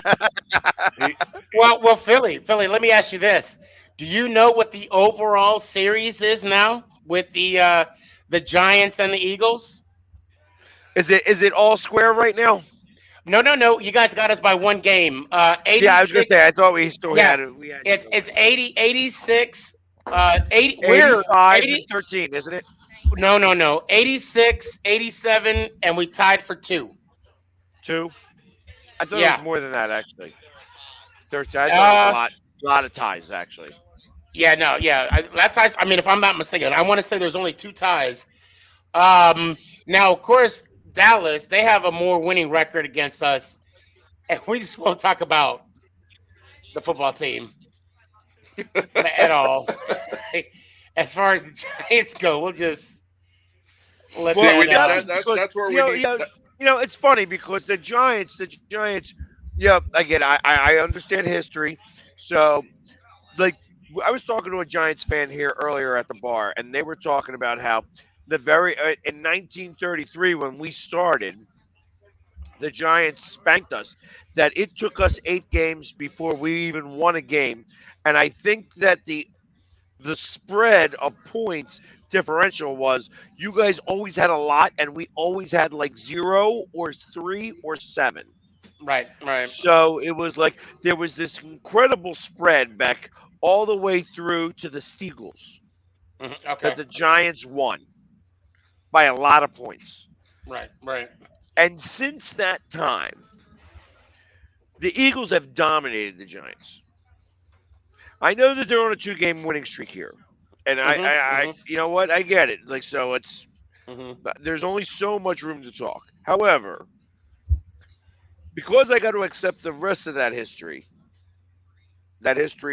He, well, Philly. Let me ask you this: do you know what the overall series is now with the Giants and the Eagles? Is it all square right now? No, no, no. You guys got us by 1 game. Yeah, I was gonna 86. say I thought we still Yeah, had it. We had you it's the it's one. 80, 86. 80. We're 85 and 80. 13, isn't it? No, no, no. 86, 87, and we tied for 2. Two. I thought it was Yeah. more than that actually. 13. I thought it was a Uh. lot of ties actually. Yeah. No. Yeah. That's. I mean, if I'm not mistaken, I want to say there's only 2 ties. Um. Now, of course, Dallas they have a more winning record against us, and we just won't talk about the football team at all. As far as the Giants go, we'll just let see, Well, we that. need because that's where we need. it's funny because the Giants, yeah, again, I understand history, so like I was talking to a Giants fan here earlier at the bar, and they were talking about how the very in 1933 when we started, the Giants spanked us. That it took us 8 games before we even won a game, and I think that the spread of points differential was you guys always had a lot and we always had like 0 or 3 or 7. Right. Right. So it was like there was this incredible spread back all the way through to the Steagles that Okay. the Giants won by a lot of points. Right. Right. And since that time, the Eagles have dominated the Giants. I know that they're on a 2 game winning streak here. And Mm-hmm. you know what? I get it. Like, so Mm-hmm. there's only so much room to talk. However, because I got to accept the rest of that history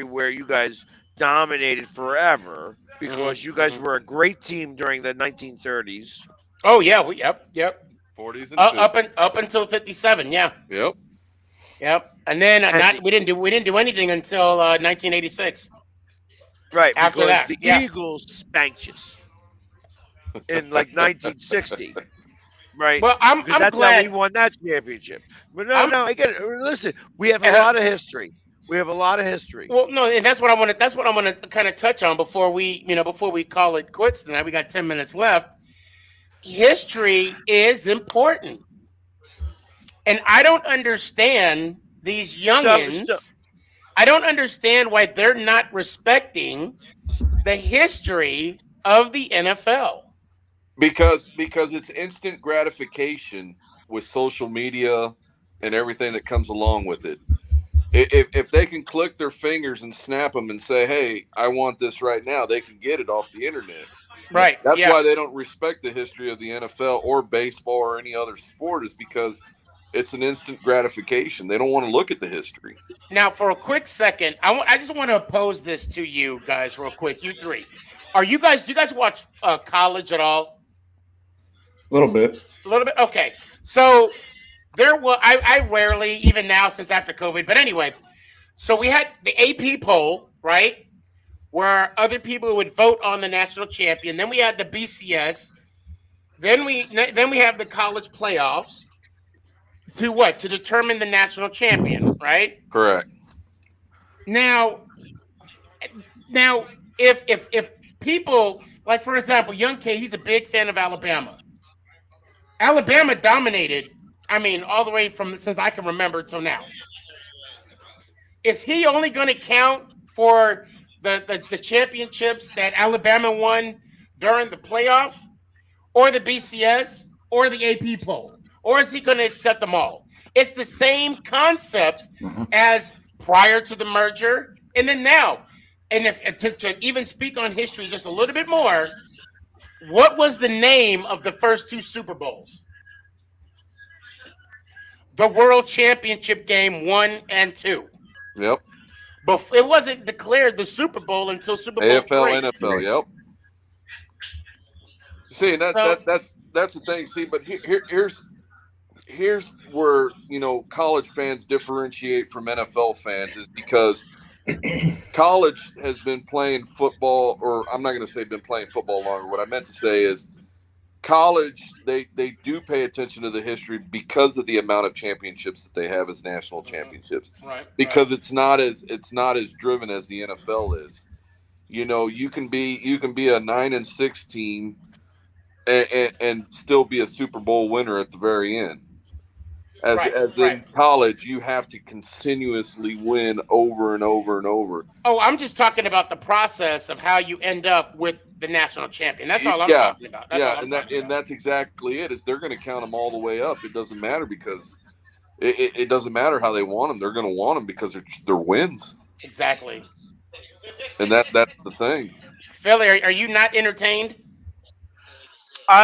where you guys dominated forever, because you Mm-hmm. guys Mm-hmm. were a great team during the 1930s. Oh yeah. Yep. 40s and 50s. Up until 57. Yeah. Yep. Yep. And then And we didn't do anything until 1986. Right, after because that. the Yeah. Eagles spanked us in like 1960, right? Well, Because I'm that's how we glad. won that championship. But no, I'm no, I get it. Listen, we have a uh, lot of history. We have a lot of history. well, no, and that's what I want to. That's what I want to kind of touch on before we, before we call it quits tonight. We got 10 minutes left. History is important, and I don't understand these So youngins. I don't understand why they're not respecting the history of the NFL. Because it's instant gratification with social media and everything that comes along with it. If they can click their fingers and snap them and say, "Hey, I want this right now," they can get it off the internet. Right. That's Yeah. why they don't respect the history of the NFL or baseball or any other sport, is because it's an instant gratification. They don't want to look at the history. Now, for a quick second, I just want to pose this to you guys, real quick. You three, are you guys? Do you guys watch college at all? A little bit. A little bit. Okay. So there was. I rarely, even now since after COVID. But anyway, so we had the AP poll, right, where other people would vote on the national champion. Then we had the BCS. Then we have the college playoffs to what? To determine the national champion, right? Correct. Now, now, if people like, for example, Young K, he's a big fan of Alabama. Alabama dominated. I mean, all the way from since I can remember till now. Is he only going to count for the championships that Alabama won during the playoff, or the BCS, or the AP poll, or is he going to accept them all? It's the same concept Mhm. as prior to the merger, and then now. And if to even speak on history just a little bit more, what was the name of the first two Super Bowls? The World Championship game 1 and 2. Yep. But it wasn't declared the Super Bowl until Super Bowl AFL, 3. NFL. Right. Yep. See, and So that's the thing. See, but here's where college fans differentiate from NFL fans, is because college has been playing football, or I'm not going to say been playing football longer. What I meant to say is college, they do pay attention to the history because of the amount of championships that they have as national championships. right, Because it's not as driven as the NFL is. You can be a 9-6 team and still be a Super Bowl winner at the very end. As right. in college, you have to continuously win over and over and over. Oh, I'm just talking about the process of how you end up with the national champion. That's all I'm Yeah, talking about. That's yeah, all I'm and talking about. that's exactly it. Is they're going to count them all the way up. It doesn't matter, because it doesn't matter how they want them. They're going to want them because they're wins, Exactly. and that's the thing. Philly, are you not entertained?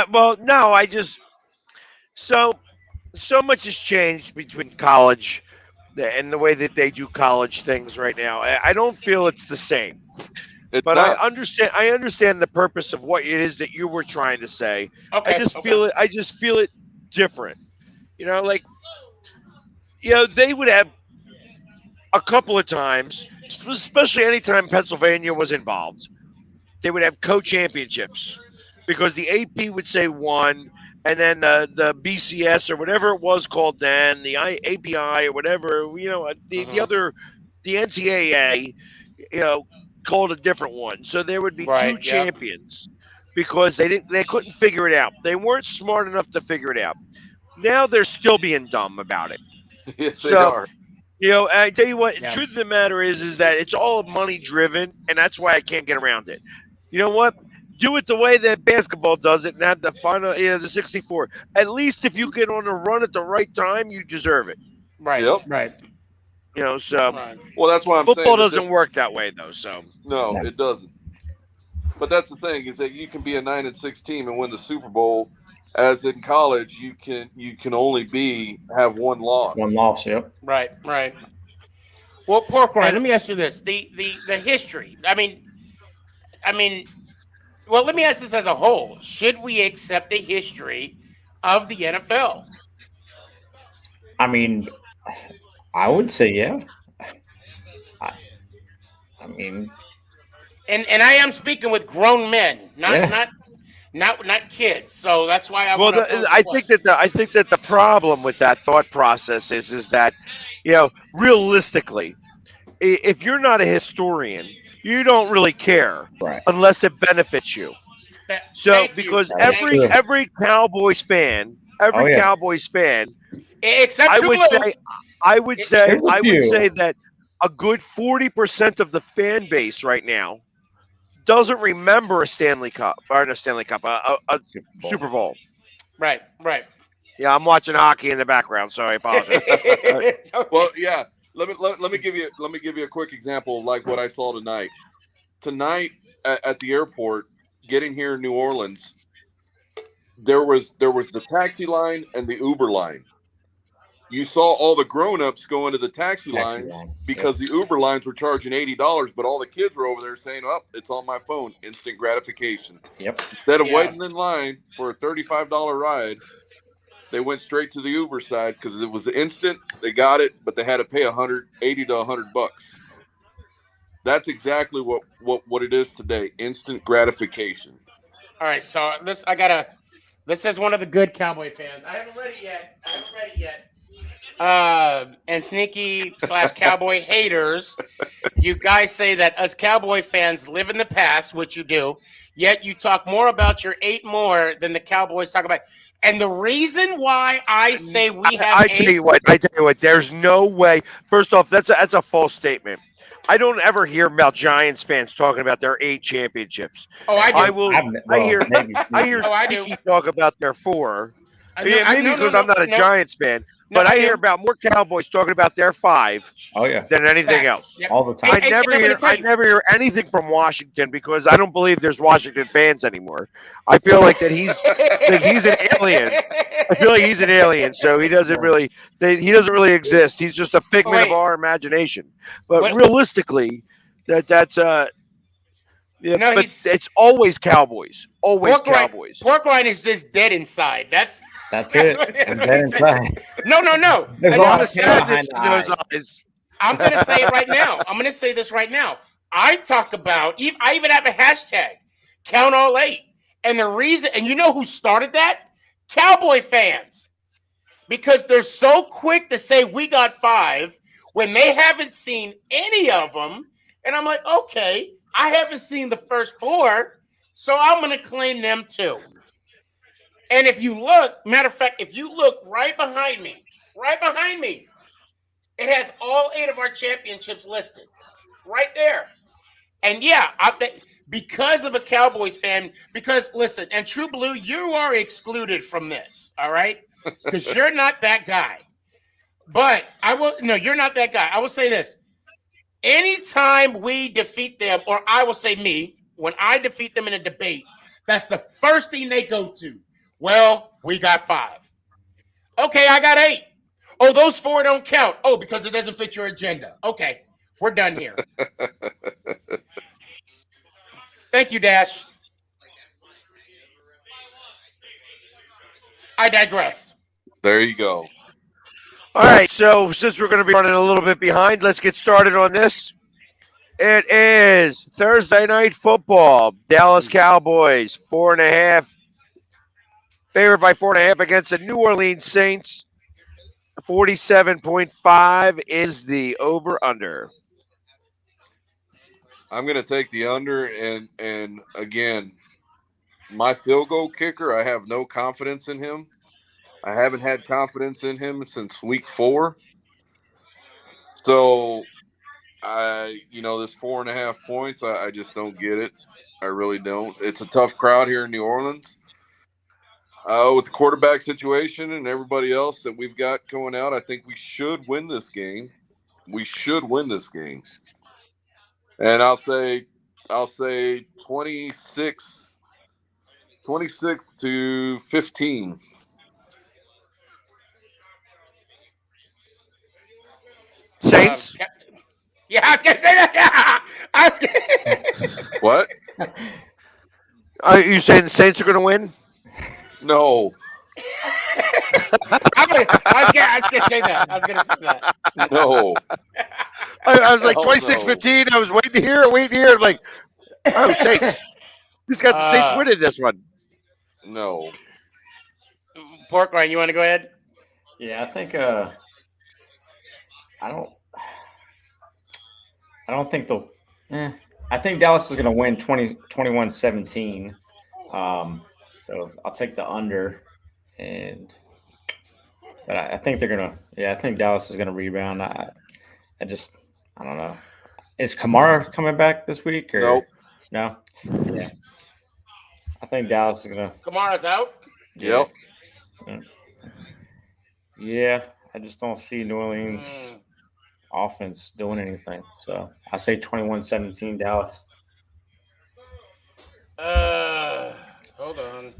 well, no, I just so much has changed between college and the way that they do college things right now. I don't feel it's the same. It's But I not. understand. I understand the purpose of what it is that you were trying to say. I Okay. just Okay. feel it. I just feel it different. Like they would have a couple of times, especially anytime Pennsylvania was involved. They would have co-championships because the AP would say one, and then the BCS or whatever it was called then, the API or whatever, the Mhm. other, the NCAA, you know, called a different one. So there would be Right. two Yep. champions because they couldn't figure it out. They weren't smart enough to figure it out. Now they're still being dumb about it. Yes, they So are. I tell you what, the Yeah. truth of the matter is that it's all money driven, and that's why I can't get around it. You know what? Do it the way that basketball does it, and have the final, the 64. At least if you get on a run at the right time, you deserve it. Right. Yep. Right. So Right. Well, that's why I'm football saying that doesn't work that way, though. So no, No. it doesn't. But that's the thing, is that you can be a 9-6 team and win the Super Bowl. As in college, you can only have one One loss. loss. Yep. Right. Right. Well, Pork Rind, and let me ask you this: the history. I mean, well, let me ask this as a whole: should we accept the history of the NFL? I mean, I would say yeah. I, I mean, and I am speaking with grown men, not Yeah. not kids. So that's why I Well, want to pose the I think question. that the problem with that thought process is that, realistically, if you're not a historian, you don't really care Right. unless it benefits you. So Thank you, because That is thank every you. true. every Cowboys fan, Oh yeah. Except I True would Blue. say I would It- say There's a I would few. say that a good 40% of the fan base right now doesn't remember a Stanley Cup or not a Stanley Cup, a Super Bowl. Super Bowl. right, right. Yeah, I'm watching hockey in the background, so I apologize. Well, Okay. yeah. Let me give you a quick example of like what I saw tonight. Tonight at the airport, getting here in New Orleans, there was the taxi line and the Uber line. You saw all the grown-ups going to the taxi Taxi lines line. Yep. because the Uber lines were charging $80, but all the kids were over there saying, "Oh, it's on my phone, instant gratification." Yep. Instead of Yeah. waiting in line for a $35 ride, they went straight to the Uber side because it was instant. They got it, but they had to pay 180 to $100. That's exactly what it is today. Instant gratification. All right. So this is one of the good Cowboy fans. I haven't read it yet. I haven't read it yet. And sneaky slash cowboy haters, you guys say that us cowboy fans live in the past, which you do, yet you talk more about your 8 more than the Cowboys talk about. And the reason why I say we have I tell 8, you what. I tell you what. There's no way. First off, that's a false statement. I don't ever hear about Giants fans talking about their 8 championships. oh, I I do. will. I Well, hear. maybe I hear sneaky. Oh, I do. Sneaky talk about their 4. I know. Yeah, maybe No, no, because I'm no, not a no, Giants fan, no. but I I hear do. about more Cowboys talking about their 5 Oh yeah. than anything Facts. else. Yep. All the And, time. and, and I'm going to tell I you. never hear anything from Washington because I don't believe there's Washington fans anymore. I feel like that he's an alien. I feel like he's an alien, so he doesn't really exist. He's just a Oh, figment of wait. our imagination. But What? realistically, that's yeah, No, but he's it's always Cowboys, always pork rind. Cowboys. Pork rind is just dead inside. That's That's that's it. what, that's I'm what dead he said. inside. No, no, no. There's A a And lot lot of of care behind sadness the in those eyes. eyes. I'm going to say it right now. I'm going to say this right now. I talk about, I even have a hashtag, count all 8. And the reason, and you know who started that? Cowboy fans. Because they're so quick to say we got 5 when they haven't seen any of them. And I'm like, okay, I haven't seen the first 4, so I'm going to claim them too. And if you look, matter of fact, if you look right behind me, it has all 8 of our championships listed right there. And yeah, because of a Cowboys fan, because listen, and True Blue, you are excluded from this, all right? Because you're not that guy. But no, you're not that guy. I will say this. Anytime we defeat them, or I will say me, when I defeat them in a debate, that's the first thing they go to. Well, we got 5. Okay, I got 8. Oh, those 4 don't count. Oh, because it doesn't fit your agenda. Okay, we're done here. Thank you, Dash. I digress. There you go. All right, so since we're going to be running a little bit behind, let's get started on this. It is Thursday night football. Dallas Cowboys 4.5, favored by 4.5 against the New Orleans Saints. 47.5 is the over under. I'm going to take the under, and again, my field goal kicker, I have no confidence in him. I haven't had confidence in him since week 4. So this 4.5 points, I just don't get it. I really don't. It's a tough crowd here in New Orleans. With the quarterback situation and everybody else that we've got going out, I think we should win this game. And I'll say 26 to 15. Saints? Yeah, I was gonna say that. What? Are you saying the Saints are going to win? No. I was gonna say that. No. I was like Hell 26 no. 15. I was waiting to hear it. I'm like, Oh, Saints. He's got the Saints winning this one. No. Pork rind, you want to go ahead? Yeah, I think I don't think they'll I think Dallas is going to win 21-17. So I'll take the under, but I think they're gonna. Yeah, I think Dallas is gonna rebound. I don't know. Is Kamara coming back this week or Nope. no? Yeah, I think Dallas is gonna. Kamara's out. Yeah. Yep. Yeah, I just don't see New Orleans offense doing anything. So I say 21-17 Dallas. Hold on.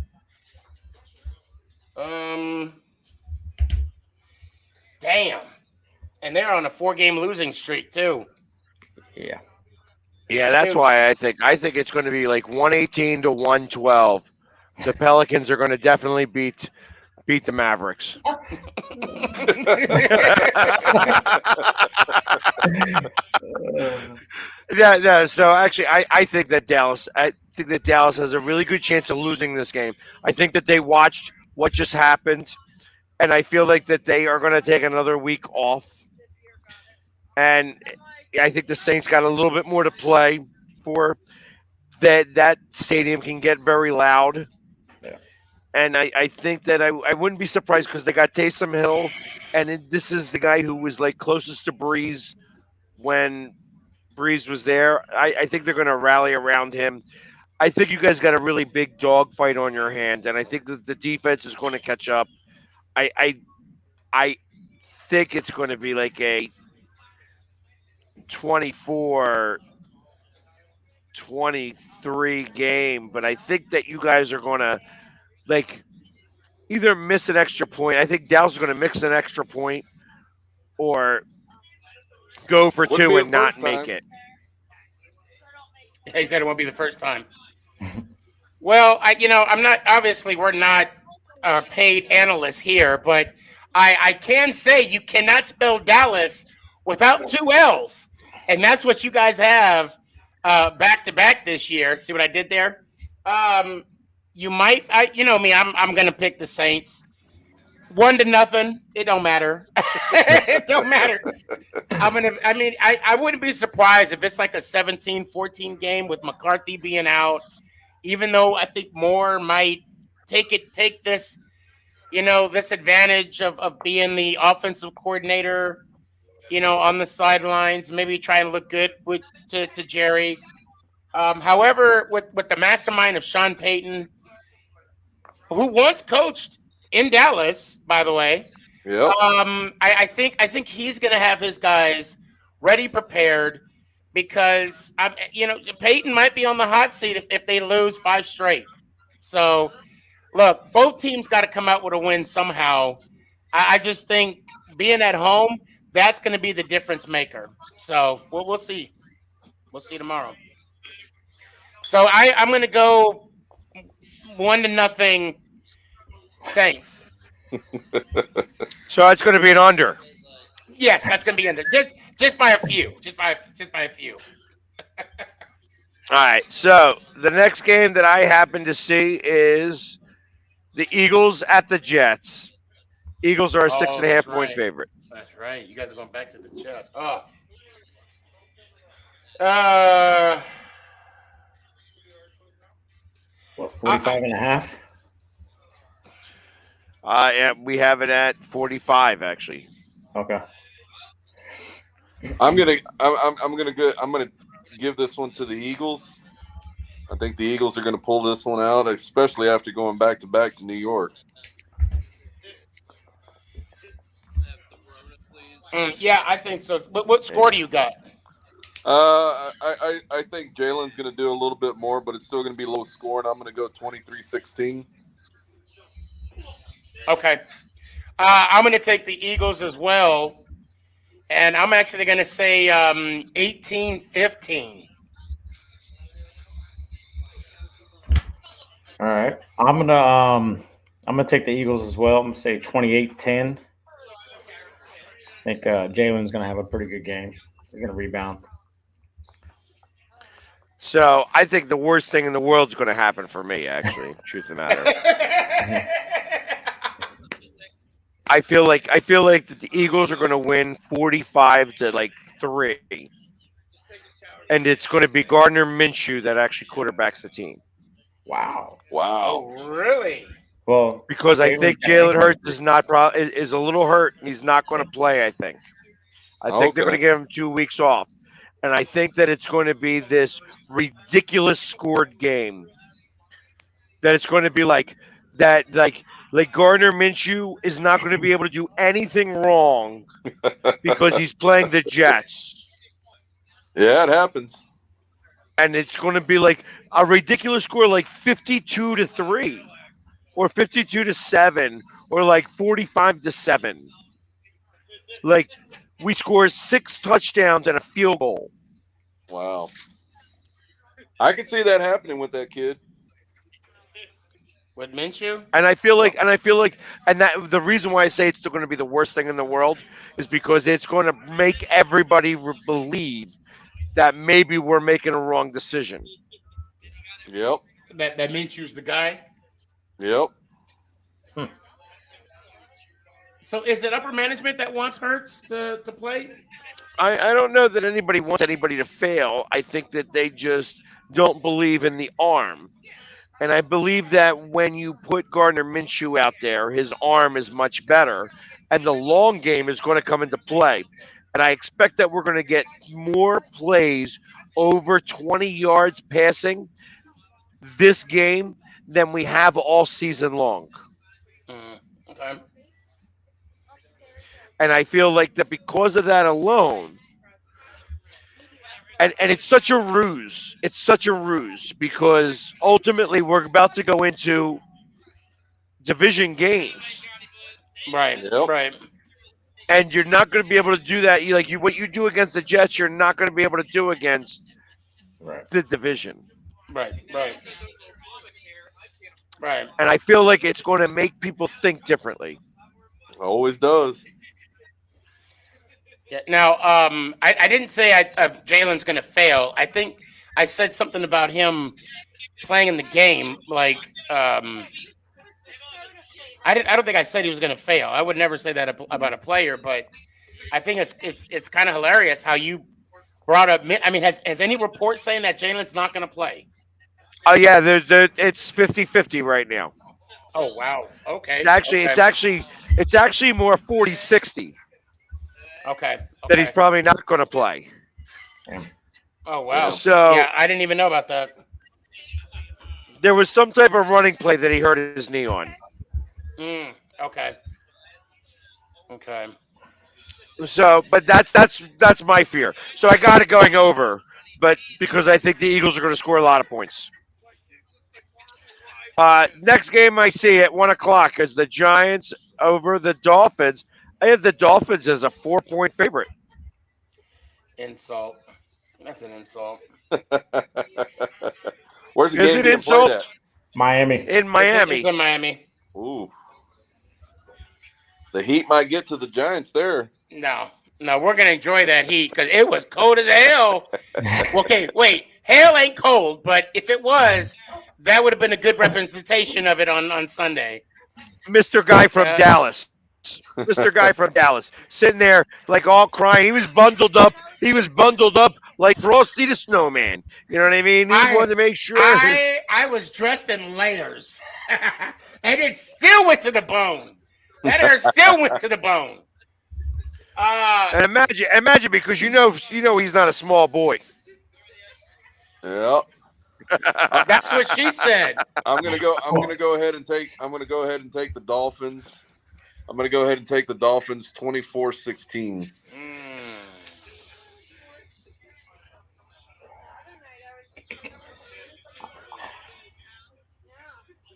Damn. And they're on a 4-game losing streak too. Yeah. Yeah, that's why I think it's going to be like 118 to 112. The Pelicans are going to definitely beat the Mavericks. No. So actually, I think that Dallas has a really good chance of losing this game. I think that they watched what just happened, and I feel like that they are going to take another week off. And I think the Saints got a little bit more to play for. That stadium can get very loud. Yeah. And I think that I wouldn't be surprised because they got Taysom Hill, and this is the guy who was like closest to Breeze when Breeze was there. I think they're going to rally around him. I think you guys got a really big dog fight on your hands, and I think that the defense is going to catch up. I think it's going to be like a 24-23 game, but I think that you guys are going to like either miss an extra point. I think Dallas is going to mix an extra point or go for Wouldn't two be and the not first make time. it. He said it won't be the first time. Well, I'm not. Obviously, we're not paid analysts here, but I can say you cannot spell Dallas without 2 L's, and that's what you guys have back to back this year. See what I did there? You might. You know me. I'm going to pick the Saints. 1-0. It don't matter. It don't matter. I wouldn't be surprised if it's like a 17-14 game with McCarthy being out. Even though I think Moore might take this, this advantage of being the offensive coordinator, on the sidelines, maybe try and look good to Jerry. However, with the mastermind of Sean Payton, who once coached in Dallas, by the way, Yep. I think he's going to have his guys ready, prepared, because Peyton might be on the hot seat if they lose 5 straight. So, look, both teams got to come out with a win somehow. I just think being at home, that's going to be the difference maker. So we'll see. We'll see tomorrow. So I'm going to go 1-0 Saints. So it's going to be an under. Yes, that's going to be under. Just by a few. Just by a few. All right. So the next game that I happen to see is the Eagles at the Jets. Eagles are a 6.5-point favorite. That's right. You guys are going back to the Jets. Oh. 45.5? Yeah, we have it at 45 actually. Okay. I'm gonna give this one to the Eagles. I think the Eagles are gonna pull this one out, especially after going back to New York. Yeah, I think so. But what score do you got? I think Jalen's gonna do a little bit more, but it's still gonna be low scoring. I'm gonna go 23-16. Okay. I'm going to take the Eagles as well. And I'm actually going to say 18-15. All right. I'm gonna take the Eagles as well. I'm gonna say 28-10. I think Jalen's gonna have a pretty good game. He's gonna rebound. So I think the worst thing in the world is going to happen for me. Actually, truth of the matter, I feel like that the Eagles are going to win 45-3, and it's going to be Gardner Minshew that actually quarterbacks the team Wow. Wow. Oh, really? Well, because I Jalen's think got an Jalen ankle Hurts injury. is a little hurt and he's not going Yeah. to play. I think they're going Okay. to give him 2 weeks off, and I think that it's going to be this ridiculous scored game. That it's going to be like that, like Gardner Minshew is not going to be able to do anything wrong because he's playing the Jets, Yeah, it happens. and it's going to be like a ridiculous score, like 52-3 or 52-7 or like 45-7. Like we score 6 touchdowns and a field goal. Wow. I can see that happening with that kid. With Minshew? And I feel Yep. like, and that the reason why I say it's still going to be the worst thing in the world is because it's going to make everybody believe that maybe we're making a wrong decision. Yep. That Minshew's the guy? Yep. Hmm. So is it upper management that wants Hurts to play? I don't know that anybody wants anybody to fail. I think that they just don't believe in the arm. And I believe that when you put Gardner Minshew out there, his arm is much better, and the long game is going to come into play. And I expect that we're going to get more plays over 20 yards passing this game than we have all season long. Mm, okay. And I feel like that because of that alone, and it's such a ruse. It's such a ruse because ultimately we're about to go into division games, Right, Yep. right, and you're not going to be able to do that. What you do against the Jets, you're not going to be able to do against Right. the division. right, right, right. And I feel like it's going to make people think differently. Always does. Yeah. Now, I didn't say Jalen's going to fail. I think I said something about him playing in the game. Like, I didn't. I don't think I said he was going to fail. I would never say that about a player. But I think it's kind of hilarious how you brought up. I mean, has any report saying that Jalen's not going to play? Oh yeah, it's 50-50 right now. Oh wow. It's Okay. actually Okay. it's actually it's actually more 40-60 Okay. that he's Okay. probably not going to play. Yeah. Oh Yeah. wow. So Yeah, I didn't even know about that. there was some type of running play that he hurt his knee on. Mm, okay. Okay. So, but that's my fear. So I got it going over, but because I think the Eagles are going to score a lot of points. Next game I see at 1 o'clock is the Giants over the Dolphins. I have the Dolphins as a 4-point favorite. Insult. That's an insult. Where's the Is game it being played at? insult Miami. in It's Miami? in Miami. Ooh. The Heat might get to the Giants there. No, no, we're gonna enjoy that heat because it was cold as hell. Okay, wait, hell ain't cold, but if it was, that would have been a good representation of it on Sunday. Mr. Guy from Uh, Dallas. Mr. Guy from Dallas, sitting there like all crying. He was bundled up. He was bundled up like Frosty the Snowman. You know what I mean? He I wanted to make sure. I was dressed in layers, and it still went to the bone. That hair still went to the bone. Uh, And imagine because he's not a small boy. Yeah. I, that's what she said. I'm gonna go. I'm gonna go ahead and take. I'm gonna go ahead and take the Dolphins. I'm gonna go ahead and take the Dolphins 24-16. Mm.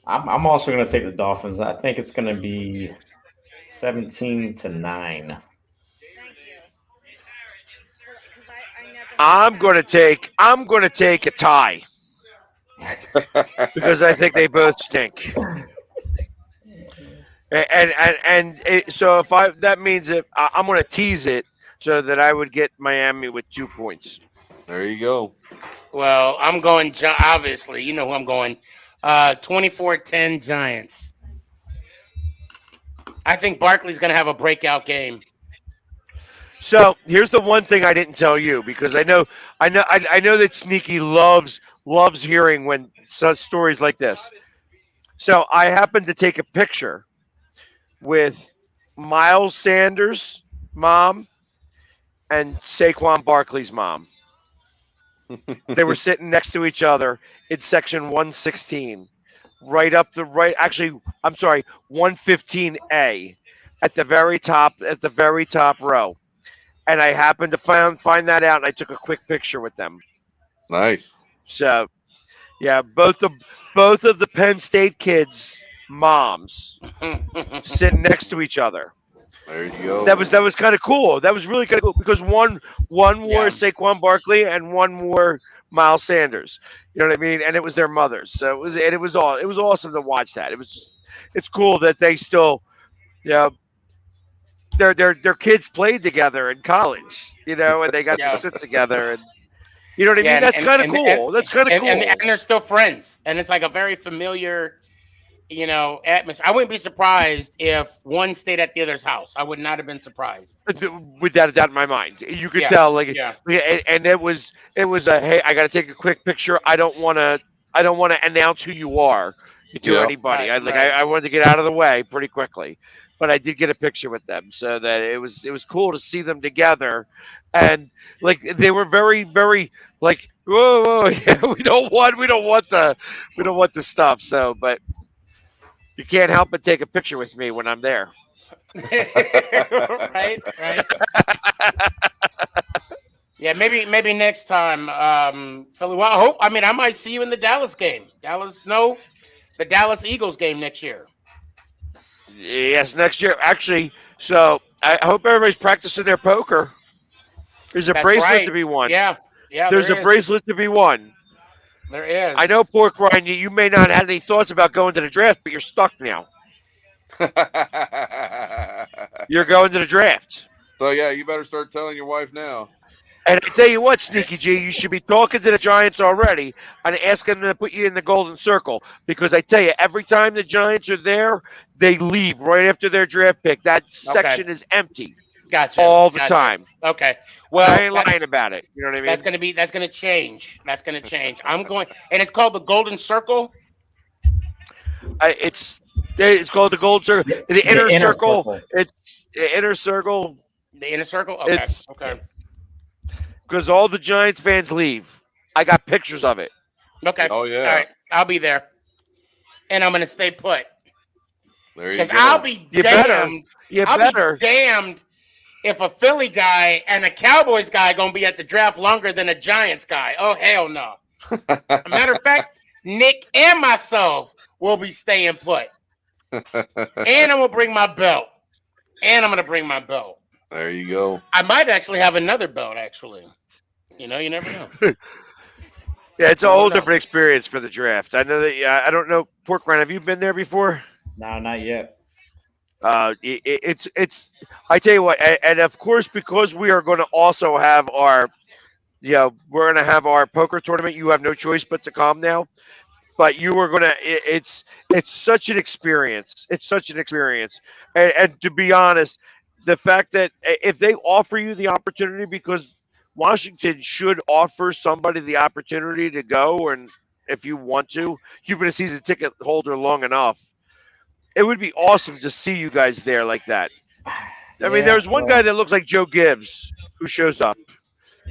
I'm also going to take the Dolphins. I think it's going to be 17-9. I'm going to take a tie because I think they both stink. So if that means that I'm going to tease it so that I would get Miami with 2 points. There you go. Well, I'm going. Obviously, you know who I'm going. 24-10 Giants. I think Barkley's going to have a breakout game. So here's the one thing I didn't tell you because I know that Sneaky loves hearing when such stories like this. So I happened to take a picture with Miles Sanders' mom and Saquon Barkley's mom. They were sitting next to each other in section 116, right up the right. Actually, I'm sorry, 115A, at the very top row. And I happened to find that out, and I took a quick picture with them. Nice. So yeah, both of the Penn State kids' moms sitting next to each other. There you go. That was kind of cool. That was really kind of cool because one wore Yeah. Saquon Barkley and one wore Miles Sanders. You know what I mean? And it was their mothers. So it was awesome to watch that. It's cool that they still, you know, their kids played together in college, you know, and they got to Yeah. sit together and you know what I Yeah, mean? That's kind of cool. That's kind of cool. and they're still friends, and it's like a very familiar, atmosphere. I wouldn't be surprised if one stayed at the other's house. I would not have been surprised. Without a doubt in my mind, you could Yeah, tell like yeah, and it was a hey, I got to take a quick picture. I don't want to announce who you are to Yeah. anybody. right, right. I wanted to get out of the way pretty quickly, but I did get a picture with them, so that it was cool to see them together, and like they were very like whoa, yeah, we don't want the stuff. So, but you can't help but take a picture with me when I'm there. right, right. Yeah, maybe next time, Philly. Well, I might see you in the Dallas game. The Dallas Eagles game next year. Yes, next year actually. So I hope everybody's practicing their poker. There's a That's bracelet right. to be won. Yeah, yeah. There's a There is. bracelet to be won. There I know, is. Pork Ryan, you may not have any thoughts about going to the draft, but you're stuck now. You're going to the draft. So yeah, you better start telling your wife now. And I tell you what, Sneaky G, you should be talking to the Giants already and asking them to put you in the golden circle. Because I tell you, every time the Giants are there, they leave right after their draft pick. That Okay, section is empty gotcha, all the gotcha. time. Okay, I well, ain't lying about it. You know what I mean? that's gonna change. That's gonna change. I'm going, and it's called the Golden Circle. It's called the gold circle. The inner circle. It's the inner circle. The inner circle. Okay, It's okay, because all the Giants fans leave. I got pictures of it. okay. Oh All yeah. right, I'll be there, and I'm gonna stay put There you because go. I'll be You better. damned. You I'll better. be damned if a Philly guy and a Cowboys guy gonna be at the draft longer than a Giants guy. Oh hell no. A matter of fact, Nick and myself will be staying put, and I'm gonna bring my belt, There you go. I might actually have another belt. Actually, you never know. Yeah, it's a You whole never know. different experience for the draft. I know that. I don't know, Pork Ryan. Have you been there before? No, not yet. It's. I tell you what, and of course, because we are going to also have our, we're going to have our poker tournament. You have no choice but to come now. But you are gonna. It's such an experience. It's such an experience. And to be honest, the fact that if they offer you the opportunity, because Washington should offer somebody the opportunity to go, and if you want to, you've been a season ticket holder long enough. It would be awesome to see you guys there like that. I mean, Yeah, there's one well, guy that looks like Joe Gibbs who shows up,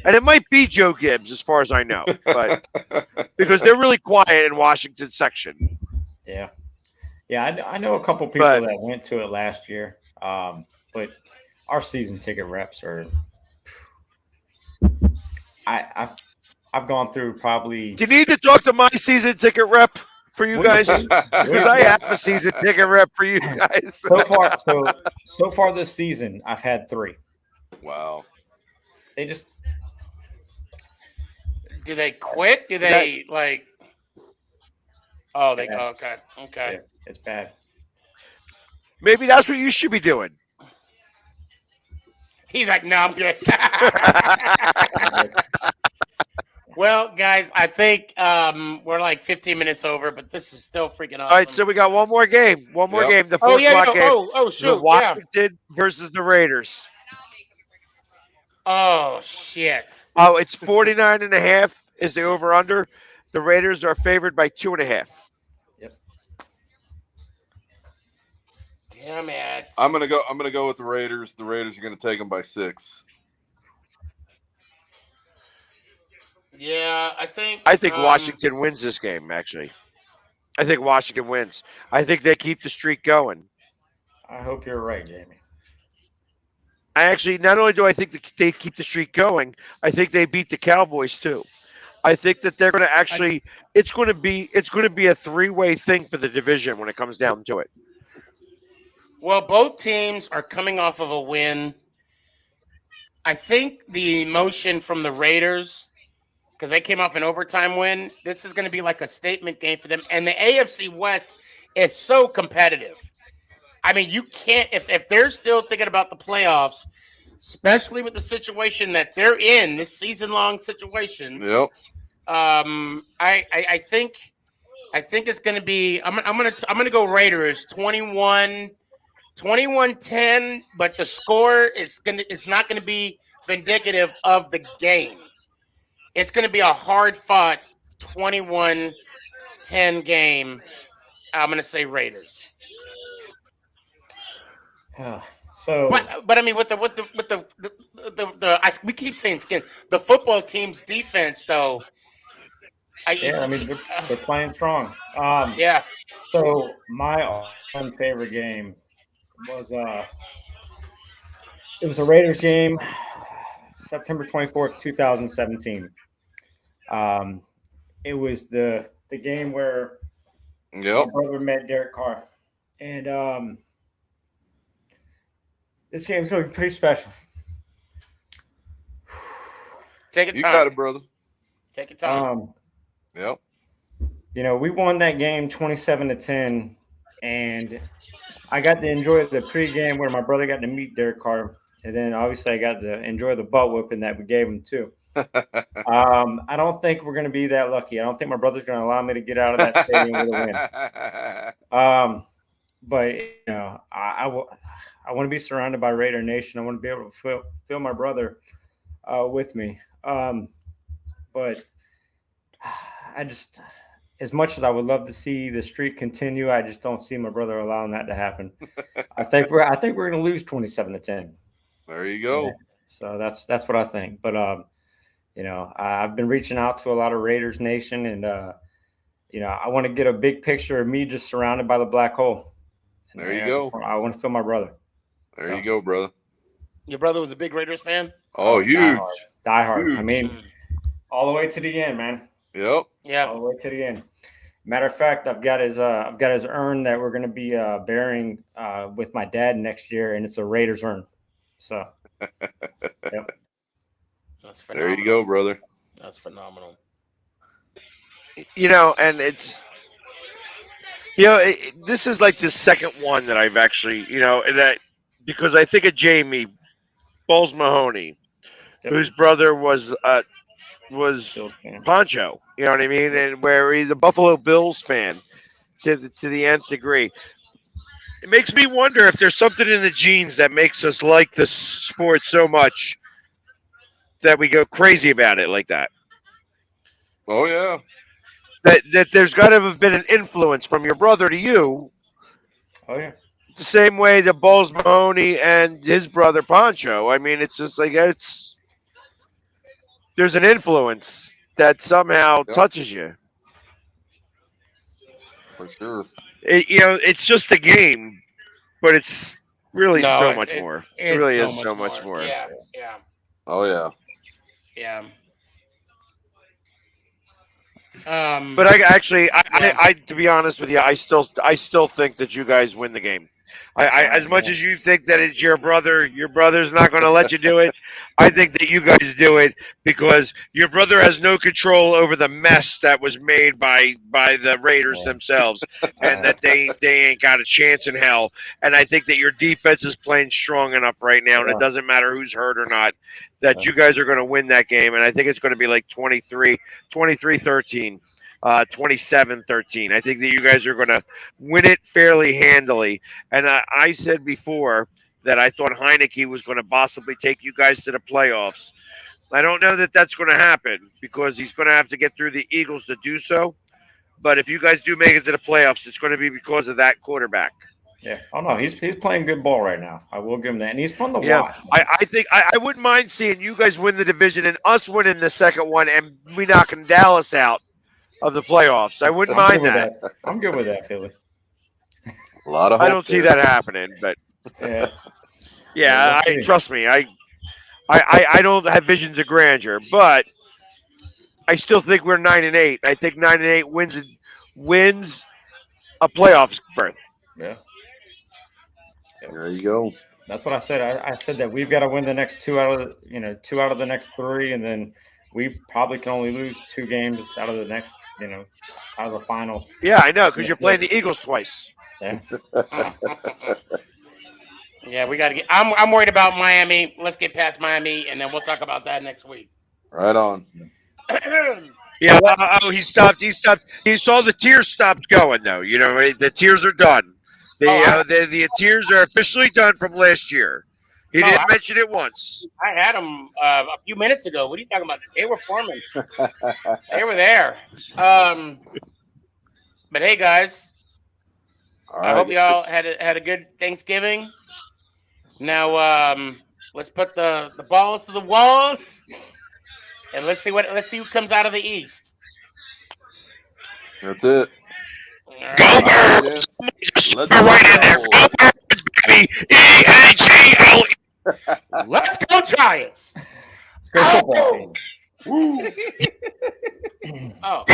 and it might be Joe Gibbs as far as I know, but because they're really quiet in Washington section. yeah, yeah. I know a couple people But that went to it last year, but our season ticket reps are. I've gone through probably. do you need to talk to my season ticket rep for you guys? Because I have a season ticket rep for you guys. So far this season, I've had 3. Wow. They just Do they quit? Do they like? Oh, they. Yeah. Okay, okay. yeah, it's bad. Maybe that's what you should be doing. He's like, no, I'm good. Well, guys, I think we're like 15 minutes over, but this is still freaking All right, awesome. so we got one more game. One more Yep. game. The Oh 4 yeah. o'clock game. Oh The shoot. Yeah. Washington versus the Raiders. Oh shit. Oh, it's 49.5 is the over under. The Raiders are favored by 2.5. Yep. Damn it. I'm gonna go with the Raiders. The Raiders are gonna take them by 6. Yeah, I think. I think Washington wins this game, actually. I think Washington wins. I think they keep the streak going. I hope you're right, Jamie. I actually, not only do I think that they keep the streak going, I think they beat the Cowboys too. I think that they're going to actually. It's going to be a 3-way thing for the division when it comes down to it. Well, both teams are coming off of a win. I think the emotion from the Raiders, because they came off an overtime win, this is going to be like a statement game for them. And the AFC West is so competitive. I mean, you can't if they're still thinking about the playoffs, especially with the situation that they're in, this season-long situation. Yep. I think it's going to be. I'm gonna go Raiders 21-10, but the score it's not gonna be vindicative of the game. It's gonna be a hard fought 21-10 game. I'm gonna say Raiders. So, But I mean we keep saying skin. The football team's defense though. yeah, I mean they're playing strong. Yeah. So my all-time favorite game was it was the Raiders game, September 24th, 2017. It was the game where my Yep. brother met Derek Carr, and this game's going to be pretty special. Take your You time. got it, brother. Take your time. Yep. You know, we won that game 27-10, and I got to enjoy the pregame where my brother got to meet Derek Carr, and then obviously I got to enjoy the butt whipping that we gave him too. I don't think we're going to be that lucky. I don't think my brother's going to allow me to get out of that stadium with a win. But you know, I want to be surrounded by Raider Nation. I want to be able to feel my brother with me. But I just, as much as I would love to see the streak continue, I just don't see my brother allowing that to happen. I think we're going to lose 27-10. There you go. Yeah. So that's what I think. But you know, I've been reaching out to a lot of Raiders Nation, and you know, I want to get a big picture of me just surrounded by the black hole. And There you go. I want to feel my brother. There you go, brother. Your brother was a big Raiders fan? Oh, huge. Die hard. Huge. I mean, all the way to the end, man. Yep. Yeah. All the way to the end. Matter of fact, I've got his urn that we're going to be burying with my dad next year, and it's a Raiders urn. So, yep. That's phenomenal. There you go, brother. That's phenomenal. You know, and it's, you know, this is like the second one that I've actually, you know, that because I think of Jamie Bowles Mahoney, whose brother was Poncho. You know what I mean? And where he's a Buffalo Bills fan to the nth degree. It makes me wonder if there's something in the genes that makes us like this sport so much that we go crazy about it like that. Oh, yeah. That there's got to have been an influence from your brother to you. Oh yeah. The same way that Bowles Mahoney and his brother Poncho. I mean, it's just like there's an influence that somehow touches you. For sure. You know, it's just a game, but it's really so much more. It really is so much more. Yeah, yeah, Oh, yeah. yeah. But I to be honest with you, I still think that you guys win the game. As much as you think that it's your brother's not going to let you do it. I think that you guys do it because your brother has no control over the mess that was made by the Raiders themselves, and that they ain't got a chance in hell. And I think that your defense is playing strong enough right now, and it doesn't matter who's hurt or not, that you guys are going to win that game. And I think it's going to be like 23-13. 27-13. I think that you guys are going to win it fairly handily. And I said before that I thought Heineke was going to possibly take you guys to the playoffs. I don't know that that's going to happen because he's going to have to get through the Eagles to do so. But if you guys do make it to the playoffs, it's going to be because of that quarterback. Yeah. Oh no, he's playing good ball right now. I will give him that, and he's fun to watch. I think I wouldn't mind seeing you guys win the division and us winning the second one, and we knocking Dallas out of the playoffs. I wouldn't mind that. I'm good with that, Philly. A lot of hope I don't see that happening, but trust me, I don't have visions of grandeur, but I still think we're 9-8. I think 9-8 wins a playoffs berth. Yeah. There you go. That's what I said. I said that we've got to win the next two out of the next three, and then we probably can only lose 2 games out of the next, out of the finals. Yeah, I know, because you're playing the Eagles twice. Yeah. Yeah, we got to get. I'm worried about Miami. Let's get past Miami, and then we'll talk about that next week. Right on. Yeah. He stopped. He saw the tears stopped going, though. The tears are done. The tears are officially done from last year. He didn't mention it once. I had them a few minutes ago. What are you talking about? They were forming. They were there. But hey, guys, I hope y'all had a good Thanksgiving. Now let's put the balls to the walls, and let's see who comes out of the East. That's it. Right. Go Let's right in there. Go baby. EAGLE. Let's go Giants. Let's go football team. Woo. Oh.